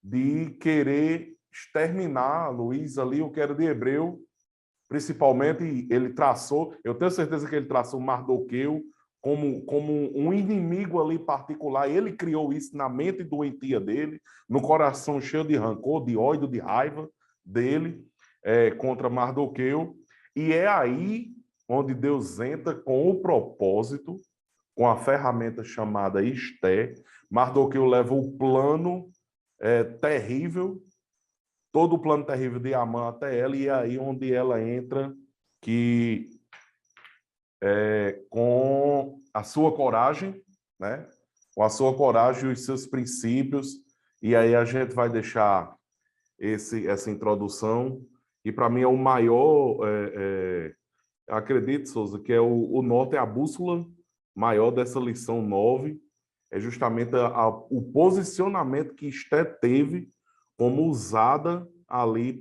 de querer exterminar, Luiz, ali, o que era de Hebreu, principalmente, ele traçou, eu tenho certeza que ele traçou Mardoqueu como um inimigo ali particular. Ele criou isso na mente doentia dele, no coração cheio de rancor, de ódio, de raiva dele contra Mardoqueu. E é aí onde Deus entra com o propósito, com a ferramenta chamada Esther. Mardoqueu leva o plano terrível, todo o plano terrível de Amã até ela, e é aí onde ela entra, que com a sua coragem, né? Com a sua coragem e os seus princípios, e aí a gente vai deixar essa introdução, e para mim é o maior, acredito, Souza, que é o norte, é a bússola maior dessa lição 9, é justamente o posicionamento que Esther teve como usada ali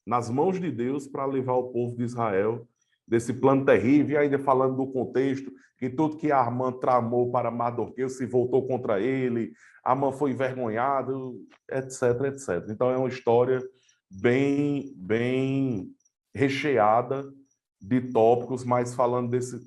nas mãos de Deus para levar o povo de Israel desse plano terrível, e ainda falando do contexto, que tudo que Amã tramou para Mardoqueu se voltou contra ele, Amã foi envergonhado, etc, etc. Então é uma história bem recheada de tópicos, mas falando desse...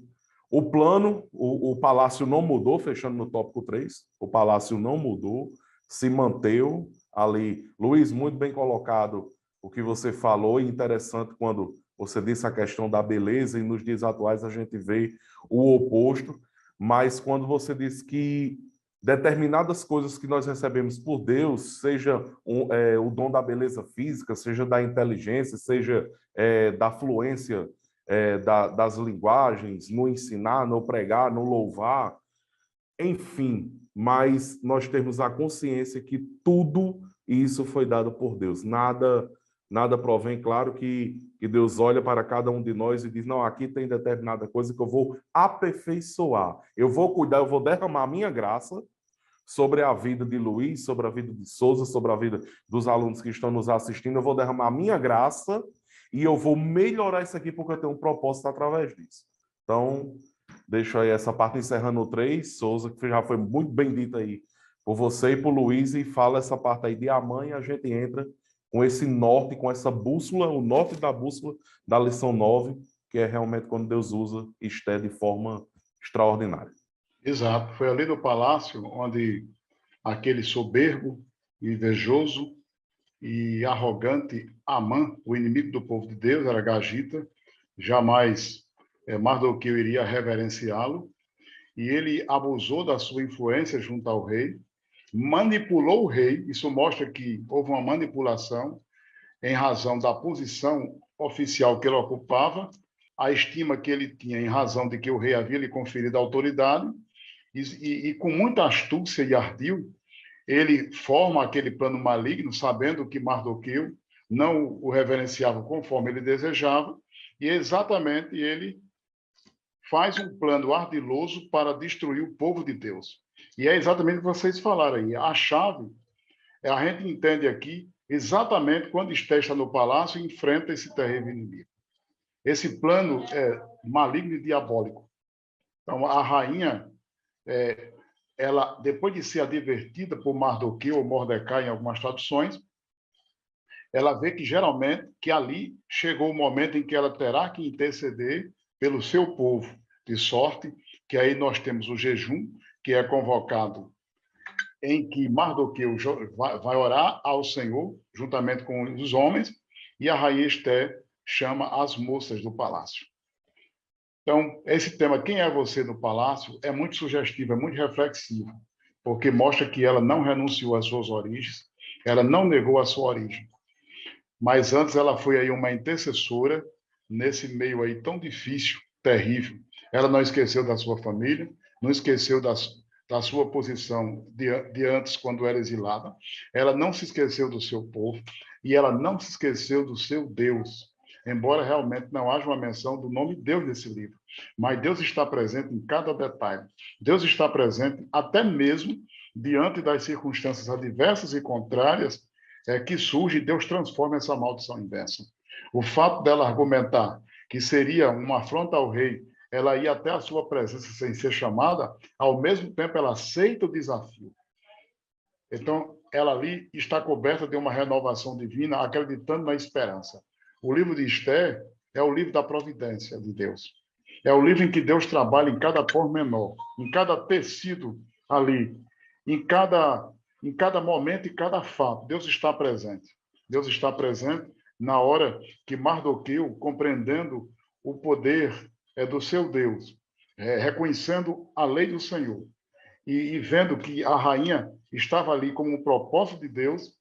O plano, o Palácio não mudou, fechando no tópico 3, o Palácio não mudou, se manteve ali. Luiz, muito bem colocado o que você falou, e interessante quando você disse a questão da beleza, e nos dias atuais a gente vê o oposto, mas quando você disse que determinadas coisas que nós recebemos por Deus, seja o dom da beleza física, seja da inteligência, seja da fluência das linguagens, no ensinar, no pregar, no louvar, enfim, mas nós temos a consciência que tudo isso foi dado por Deus. Nada provém, claro que Deus olha para cada um de nós e diz, não, aqui tem determinada coisa que eu vou aperfeiçoar, eu vou cuidar, eu vou derramar a minha graça sobre a vida de Luiz, sobre a vida de Souza, sobre a vida dos alunos que estão nos assistindo, eu vou derramar a minha graça e eu vou melhorar isso aqui porque eu tenho um propósito através disso. Então, deixo aí essa parte encerrando o 3, Souza, que já foi muito bem dita aí por você e por Luiz, e fala essa parte aí de amanhã, a gente entra com esse norte, com essa bússola, o norte da bússola da lição 9, que é realmente quando Deus usa Esté de forma extraordinária. Exato, foi ali no palácio onde aquele soberbo, invejoso e arrogante Amã, o inimigo do povo de Deus, era Gagita, jamais Mardoqueu iria reverenciá-lo, e ele abusou da sua influência junto ao rei, manipulou o rei, isso mostra que houve uma manipulação em razão da posição oficial que ele ocupava, a estima que ele tinha em razão de que o rei havia lhe conferido autoridade, e com muita astúcia e ardil, ele forma aquele plano maligno, sabendo que Mardoqueu não o reverenciava conforme ele desejava, e exatamente ele faz um plano ardiloso para destruir o povo de Deus. E é exatamente o que vocês falaram aí. A chave, a gente entende aqui, exatamente quando Esté está no palácio e enfrenta esse terrível inimigo. Esse plano é maligno e diabólico. Então, a rainha, ela, depois de ser advertida por Mardoqueu ou Mordecai em algumas traduções, ela vê que geralmente que ali chegou o momento em que ela terá que interceder pelo seu povo, de sorte que aí nós temos o jejum, que é convocado em que Mardoqueu vai orar ao Senhor, juntamente com os homens, e a rainha Esté chama as moças do palácio. Então, esse tema, quem é você no palácio, é muito sugestivo, é muito reflexivo, porque mostra que ela não renunciou às suas origens, ela não negou a sua origem, mas antes ela foi aí uma intercessora nesse meio aí tão difícil, terrível. Ela não esqueceu da sua família, não esqueceu da sua posição de antes, quando era exilada, ela não se esqueceu do seu povo e ela não se esqueceu do seu Deus, embora realmente não haja uma menção do nome de Deus nesse livro, mas Deus está presente em cada detalhe. Deus está presente até mesmo diante das circunstâncias adversas e contrárias que surge, Deus transforma essa maldição em bênção. O fato dela argumentar que seria uma afronta ao rei, ela ia até a sua presença sem ser chamada, ao mesmo tempo ela aceita o desafio. Então, ela ali está coberta de uma renovação divina, acreditando na esperança. O livro de Esté é o livro da providência de Deus. É o livro em que Deus trabalha em cada pormenor, em cada tecido ali, em cada momento e cada fato. Deus está presente. Deus está presente na hora que Mardoqueu, compreendendo o poder do seu Deus, reconhecendo a lei do Senhor e vendo que a rainha estava ali como um propósito de Deus,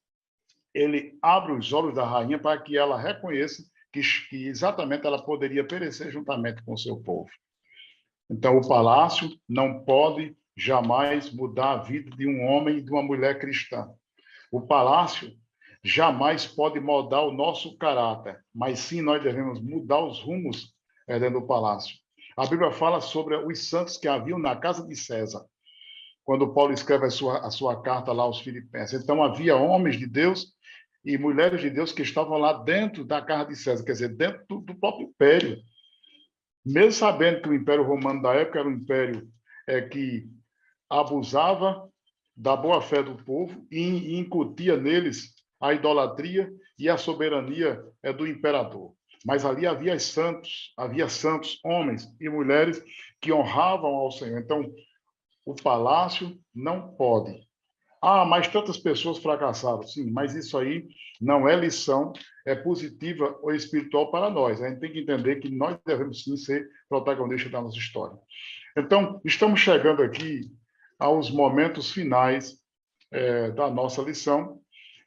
ele abre os olhos da rainha para que ela reconheça que exatamente ela poderia perecer juntamente com o seu povo. Então, o palácio não pode jamais mudar a vida de um homem e de uma mulher cristã. O palácio jamais pode moldar o nosso caráter, mas sim nós devemos mudar os rumos dentro do palácio. A Bíblia fala sobre os santos que haviam na casa de César, quando Paulo escreve a sua carta lá aos Filipenses. Então, havia homens de Deus e mulheres de Deus que estavam lá dentro da casa de César, quer dizer, dentro do próprio império. Mesmo sabendo que o Império Romano da época era um império que abusava da boa-fé do povo e incutia neles a idolatria e a soberania é do imperador. Mas ali havia santos, homens e mulheres que honravam ao Senhor. Então, o palácio não pode. Ah, mas tantas pessoas fracassaram. Sim, mas isso aí não é lição, é positiva ou espiritual para nós. A gente tem que entender que nós devemos sim ser protagonistas da nossa história. Então, estamos chegando aqui aos momentos finais da nossa lição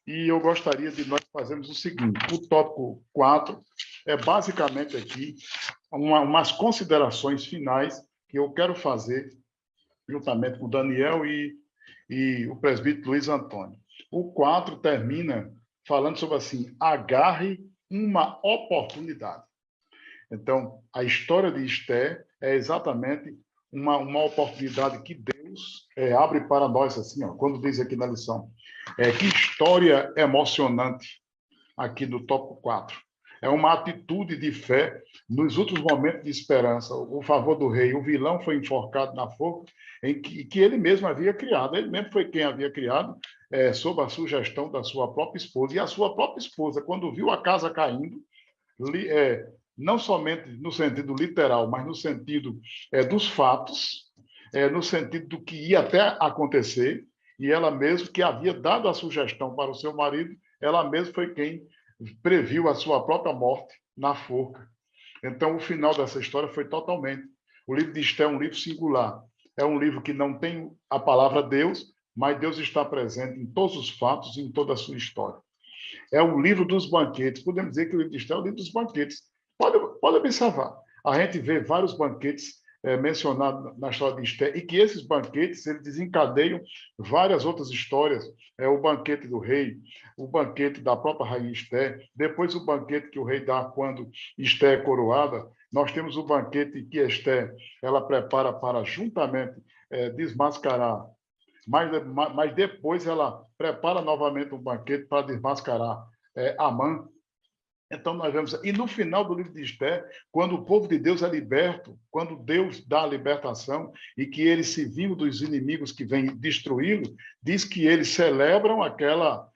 e eu gostaria de nós fazermos o seguinte: o tópico 4 é basicamente aqui umas considerações finais que eu quero fazer juntamente com o Daniel e o presbítero Luiz Antônio. O 4 termina falando sobre assim: agarre uma oportunidade. Então, a história de Esté é exatamente uma oportunidade que Deus abre para nós, assim, ó, quando diz aqui na lição. Que história emocionante aqui no tópico 4. É uma atitude de fé nos últimos momentos de esperança. O favor do rei, o vilão foi enforcado na forca, em que ele mesmo havia criado. Ele mesmo foi quem havia criado, sob a sugestão da sua própria esposa. E a sua própria esposa, quando viu a casa caindo, não somente no sentido literal, mas no sentido dos fatos, no sentido do que ia até acontecer, e ela mesma, que havia dado a sugestão para o seu marido, ela mesma foi quem previu a sua própria morte na forca. Então, o final dessa história foi totalmente. O livro de Esté é um livro singular. É um livro que não tem a palavra Deus, mas Deus está presente em todos os fatos e em toda a sua história. É o livro dos banquetes. Podemos dizer que o livro de Esté é o livro dos banquetes. Pode observar. A gente vê vários banquetes mencionados na história de Esté, e que esses banquetes eles desencadeiam várias outras histórias. O banquete do rei, o banquete da própria rainha Esté, depois o banquete que o rei dá quando Esté é coroada. Nós temos o banquete que Esté ela prepara para juntamente desmascarar, mas depois ela prepara novamente um banquete para desmascarar Amã. Então, nós vemos. E no final do livro de Esté, quando o povo de Deus é liberto, quando Deus dá a libertação e que eles se vingam dos inimigos que vêm destruí-lo, diz que eles celebram aquela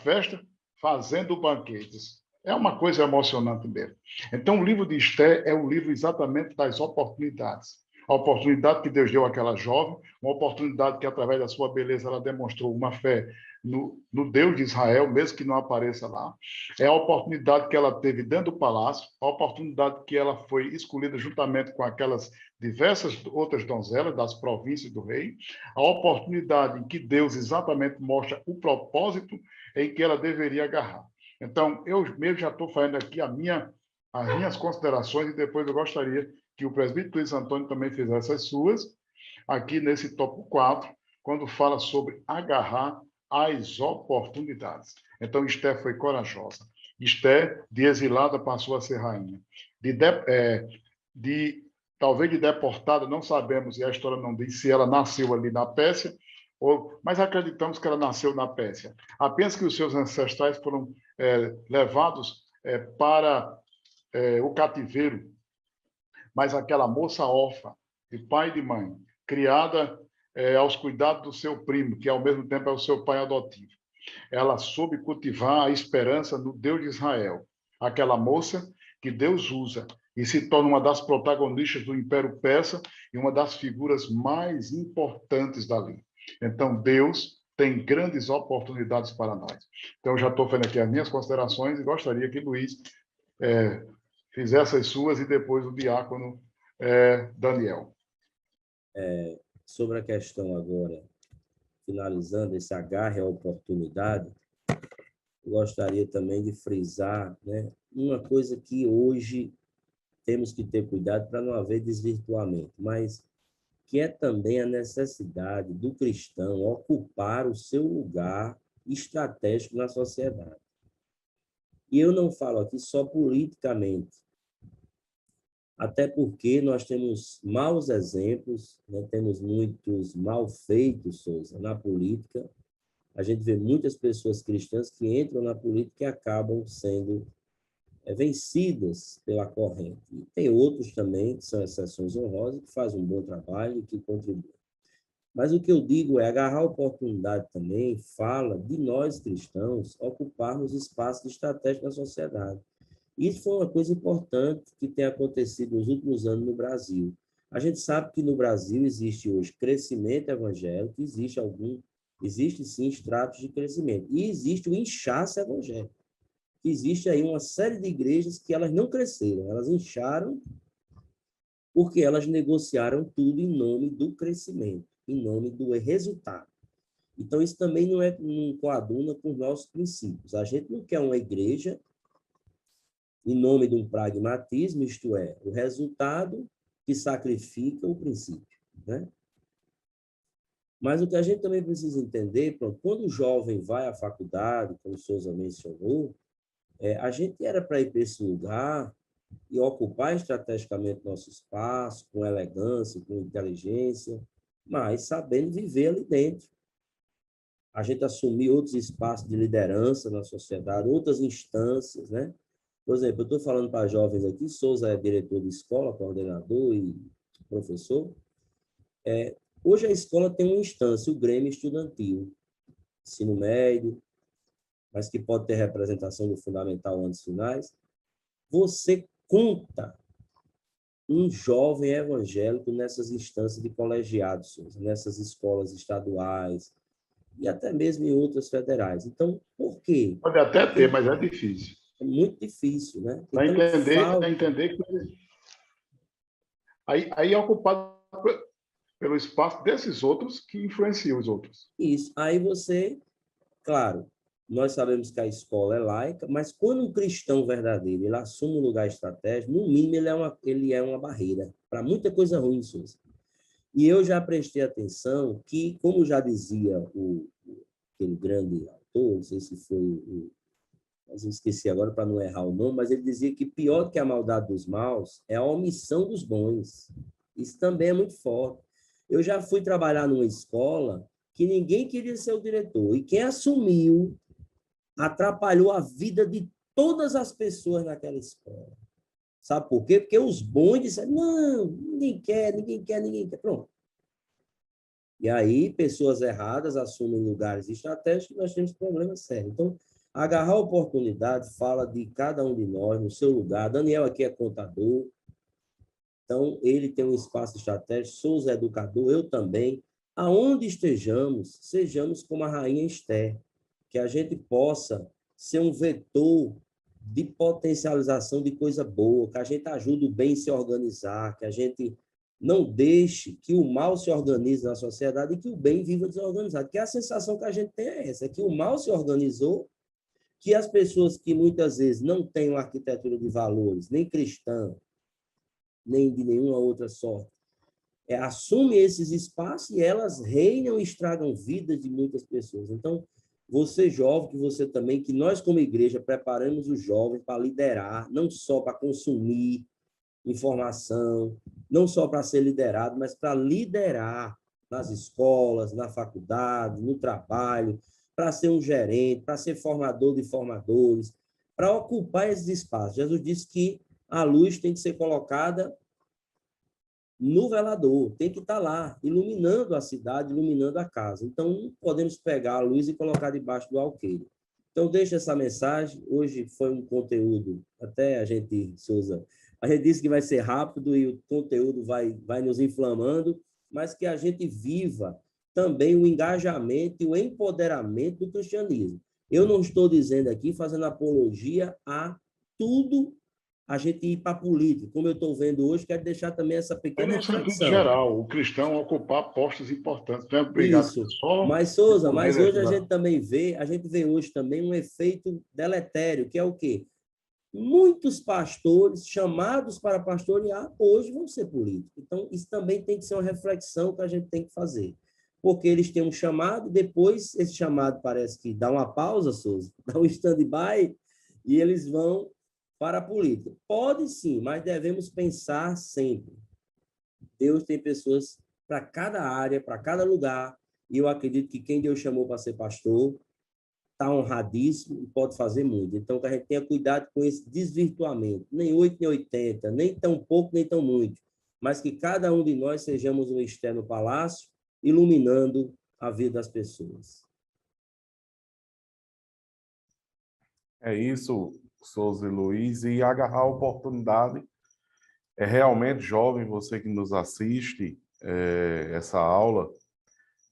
festa fazendo banquetes. É uma coisa emocionante mesmo. Então, o livro de Esté é o livro exatamente das oportunidades. A oportunidade que Deus deu àquela jovem, uma oportunidade que, através da sua beleza, ela demonstrou uma fé no Deus de Israel, mesmo que não apareça lá. É a oportunidade que ela teve dentro do palácio, a oportunidade que ela foi escolhida juntamente com aquelas diversas outras donzelas das províncias do rei, a oportunidade em que Deus exatamente mostra o propósito em que ela deveria agarrar. Então, eu mesmo já estou fazendo aqui as minhas considerações e depois eu gostaria que o presbítero Luiz Antônio também fizesse as suas, aqui nesse tópico 4, quando fala sobre agarrar as oportunidades. Então, Esté foi corajosa. Esté, de exilada, passou a ser rainha. Talvez de deportada, não sabemos, e a história não diz se ela nasceu ali na Pérsia, mas acreditamos que ela nasceu na Pérsia. Apenas que os seus ancestrais foram levados para o cativeiro, mas aquela moça órfã, de pai e de mãe, criada aos cuidados do seu primo, que ao mesmo tempo é o seu pai adotivo. Ela soube cultivar a esperança no Deus de Israel. Aquela moça que Deus usa e se torna uma das protagonistas do Império Persa e uma das figuras mais importantes dali. Então, Deus tem grandes oportunidades para nós. Então, eu já estou fazendo aqui as minhas considerações e gostaria que Luiz fizesse as suas e depois o diácono Daniel. Sobre a questão agora, finalizando esse agarre à oportunidade, eu gostaria também de frisar, né, uma coisa que hoje temos que ter cuidado para não haver desvirtuamento, mas que é também a necessidade do cristão ocupar o seu lugar estratégico na sociedade. E eu não falo aqui só politicamente, até porque nós temos maus exemplos, né? Temos muitos malfeitos, Souza, na política. A gente vê muitas pessoas cristãs que entram na política e acabam sendo vencidas pela corrente. E tem outros também, que são exceções honrosas, que fazem um bom trabalho e que contribuem. Mas o que eu digo é agarrar a oportunidade também, fala de nós cristãos ocuparmos espaço de estratégia na sociedade. Isso foi uma coisa importante que tem acontecido nos últimos anos no Brasil. A gente sabe que no Brasil existe hoje crescimento evangélico, existe sim estratos de crescimento, e existe o inchaço evangélico. Existe aí uma série de igrejas que elas não cresceram, elas incharam porque elas negociaram tudo em nome do crescimento, em nome do resultado. Então, isso também não coaduna com os nossos princípios. A gente não quer uma igreja em nome de um pragmatismo, isto é, o resultado que sacrifica o princípio, né? Mas o que a gente também precisa entender, pronto, quando o jovem vai à faculdade, como o Souza mencionou, a gente era para ir para esse lugar e ocupar estrategicamente nosso espaço, com elegância, com inteligência, mas sabendo viver ali dentro. A gente assumir outros espaços de liderança na sociedade, outras instâncias, né? Por exemplo, eu estou falando para jovens aqui, Souza é diretor de escola, coordenador e professor. Hoje a escola tem uma instância, o Grêmio Estudantil, ensino médio, mas que pode ter representação do fundamental anos finais. Você conta um jovem evangélico nessas instâncias de colegiados, nessas escolas estaduais e até mesmo em outras federais. Então, por quê? Pode até ter, mas é difícil. É muito difícil, né? Para Então, entender que aí é ocupado pelo espaço desses outros que influenciam os outros. isso. Aí você, claro, nós sabemos que a escola é laica, mas quando um cristão verdadeiro ele assume um lugar estratégico, no mínimo ele é uma barreira para muita coisa ruim, Souza. E eu já prestei atenção que, como já dizia aquele grande autor, não sei se foi mas eu esqueci agora para não errar o nome, mas ele dizia que pior do que a maldade dos maus é a omissão dos bons. Isso também é muito forte. Eu já fui trabalhar numa escola que ninguém queria ser o diretor, e quem assumiu atrapalhou a vida de todas as pessoas naquela escola. Sabe por quê? Porque os bons disseram, não, ninguém quer, ninguém quer, ninguém quer. Pronto. E aí, pessoas erradas assumem lugares estratégicos e nós temos problemas sérios. Então, agarrar a oportunidade fala de cada um de nós no seu lugar. Daniel aqui é contador, então ele tem um espaço estratégico, Souza é educador, eu também. Aonde estejamos, sejamos como a rainha Esther, que a gente possa ser um vetor de potencialização de coisa boa, que a gente ajude o bem a se organizar, que a gente não deixe que o mal se organize na sociedade e que o bem viva desorganizado. Que a sensação que a gente tem é essa, é que o mal se organizou, que as pessoas que muitas vezes não têm uma arquitetura de valores, nem cristã, nem de nenhuma outra sorte, assumem esses espaços e elas reinam e estragam vidas de muitas pessoas. Então, você jovem, que você também, que nós como igreja preparamos os jovens para liderar, não só para consumir informação, não só para ser liderado, mas para liderar nas escolas, na faculdade, no trabalho, para ser um gerente, para ser formador de formadores, para ocupar esses espaços. Jesus disse que a luz tem que ser colocada no velador, tem que estar lá, iluminando a cidade, iluminando a casa. Então, não podemos pegar a luz e colocar debaixo do alqueire. Então, deixa essa mensagem. Hoje foi um conteúdo, até a gente, Souza, a gente disse que vai ser rápido e o conteúdo vai nos inflamando, mas que a gente viva também o engajamento e o empoderamento do cristianismo. Eu não estou dizendo aqui, fazendo apologia a tudo a gente ir para a política. Como eu estou vendo hoje, quero deixar também essa pequena No sentido reflexão. geral, o cristão ocupar postos importantes. Não é obrigado Isso. só. Mas, Souza, mas hoje a gente também vê, hoje também um efeito deletério, que é o quê? Muitos pastores chamados para pastorear hoje vão ser políticos. Então, isso também tem que ser uma reflexão que a gente tem que fazer. Porque eles têm um chamado, depois esse chamado parece que dá uma pausa, Souza, dá um stand-by, e eles vão para a política. Pode sim, mas devemos pensar sempre. Deus tem pessoas para cada área, para cada lugar, e eu acredito que quem Deus chamou para ser pastor está honradíssimo e pode fazer muito. Então, que a gente tenha cuidado com esse desvirtuamento. Nem 8, nem 80, nem tão pouco, nem tão muito. Mas que cada um de nós sejamos um externo palácio iluminando a vida das pessoas. É isso, Souza e Luiz, e agarrar a oportunidade. É realmente, jovem, você que nos assiste, essa aula,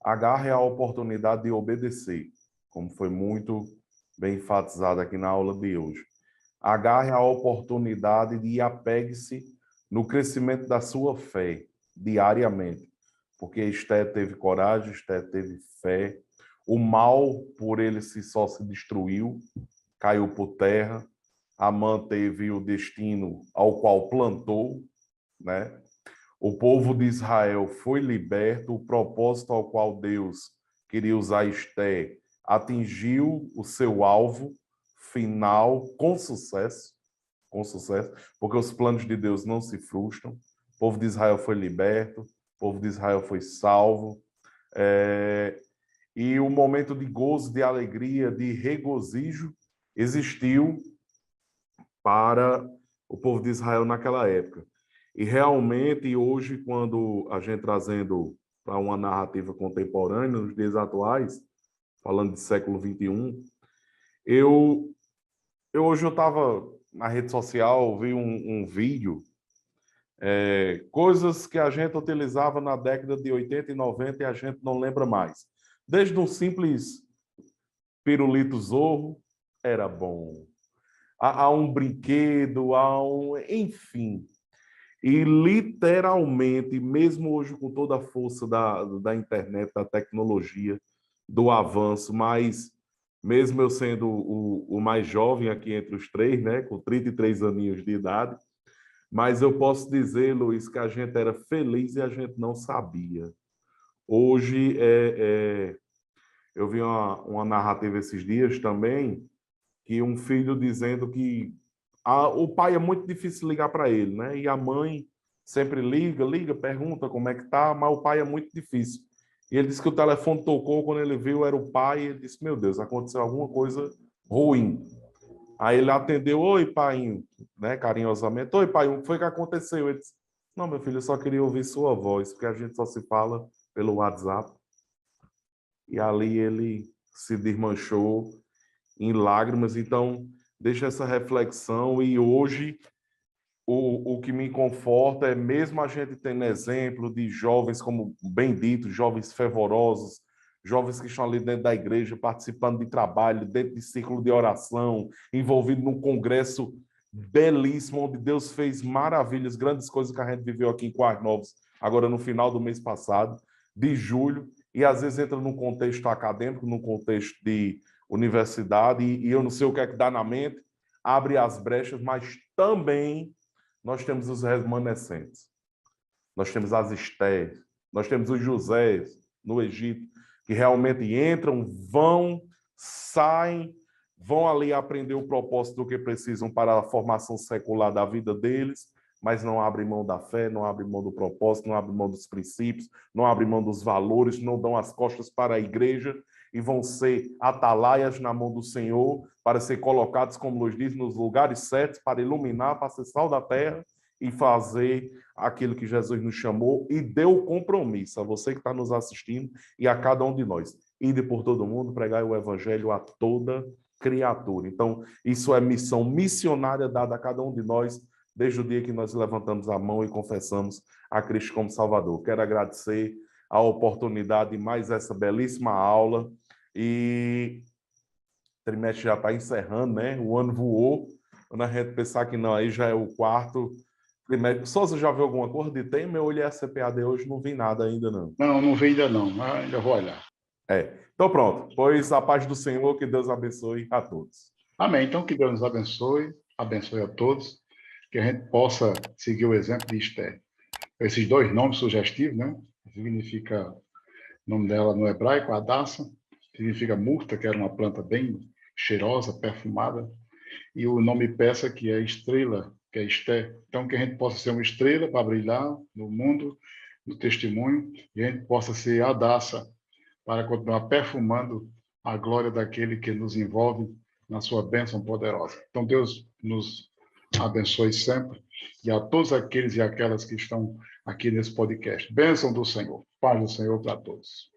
agarre a oportunidade de obedecer, como foi muito bem enfatizado aqui na aula de hoje. Agarre a oportunidade e apegue-se no crescimento da sua fé diariamente, porque Esté teve coragem, Esté teve fé, o mal por ele só se destruiu, caiu por terra, Amã teve o destino ao qual plantou, né? O povo de Israel foi liberto, o propósito ao qual Deus queria usar Esté atingiu o seu alvo final com sucesso, porque os planos de Deus não se frustram. O povo de Israel foi liberto, o povo de Israel foi salvo. E o momento de gozo, de alegria, de regozijo existiu para o povo de Israel naquela época. E realmente, hoje, quando a gente trazendo para uma narrativa contemporânea, nos dias atuais, falando de século XXI, hoje eu estava na rede social, vi um vídeo, coisas que a gente utilizava na década de 80 e 90 e a gente não lembra mais. Desde um simples pirulito Zorro, era bom. A um brinquedo, enfim. E literalmente, mesmo hoje com toda a força da internet, da tecnologia, do avanço, mas mesmo eu sendo o mais jovem aqui entre os três, né, com 33 aninhos de idade, mas eu posso dizer, Luiz, que a gente era feliz e a gente não sabia. Hoje, eu vi uma narrativa esses dias também, que um filho dizendo que o pai é muito difícil ligar para ele, né? E a mãe sempre liga, pergunta como é que tá, mas o pai é muito difícil. E ele disse que o telefone tocou, quando ele viu era o pai, e ele disse, meu Deus, aconteceu alguma coisa ruim. Aí ele atendeu, oi, pai, né, carinhosamente, oi, pai, o que foi que aconteceu? Ele disse, não, meu filho, eu só queria ouvir sua voz, porque a gente só se fala pelo WhatsApp. E ali ele se desmanchou em lágrimas. Então, deixa essa reflexão. E hoje, o que me conforta é, mesmo a gente tendo exemplo de jovens, como bem dito, jovens fervorosos, jovens que estão ali dentro da igreja, participando de trabalho, dentro de círculo de oração, envolvido num congresso belíssimo, onde Deus fez maravilhas, grandes coisas que a gente viveu aqui em Quartos Novos, agora no final do mês passado, de julho, e às vezes entra num contexto acadêmico, num contexto de universidade, e eu não sei o que é que dá na mente, abre as brechas, mas também nós temos os remanescentes. Nós temos as Estés, nós temos os Josés no Egito, que realmente entram, vão, saem, vão ali aprender o propósito do que precisam para a formação secular da vida deles, mas não abrem mão da fé, não abrem mão do propósito, não abrem mão dos princípios, não abrem mão dos valores, não dão as costas para a igreja e vão ser atalaias na mão do Senhor para ser colocados, como nos diz, nos lugares certos, para iluminar, para ser sal da terra e fazer aquilo que Jesus nos chamou e deu o compromisso a você que está nos assistindo e a cada um de nós. Ide por todo mundo, pregar o evangelho a toda criatura. Então, isso é missão missionária dada a cada um de nós, desde o dia que nós levantamos a mão e confessamos a Cristo como Salvador. Quero agradecer a oportunidade de mais essa belíssima aula. E o trimestre já está encerrando, né? O ano voou. Quando a gente pensar que não, aí já é o quarto trimestre. Souza, já viu alguma coisa de tema? Eu olhei a CPAD hoje, não vi nada ainda, não. Não, não vi ainda não, mas ainda vou olhar. Então pronto. Pois a paz do Senhor, que Deus abençoe a todos. Amém. Então, que Deus nos abençoe, abençoe a todos, que a gente possa seguir o exemplo de Esté. Esses dois nomes sugestivos, né? Significa, o nome dela no hebraico, Adassa, significa murta, que era uma planta bem cheirosa, perfumada, e o nome persa, que é estrela, que é Esté. Então, que a gente possa ser uma estrela para brilhar no mundo, no testemunho, e a gente possa ser Adassa, para continuar perfumando a glória daquele que nos envolve na sua bênção poderosa. Então, Deus nos abençoe sempre, e a todos aqueles e aquelas que estão aqui nesse podcast. Bênção do Senhor. Paz do Senhor para todos.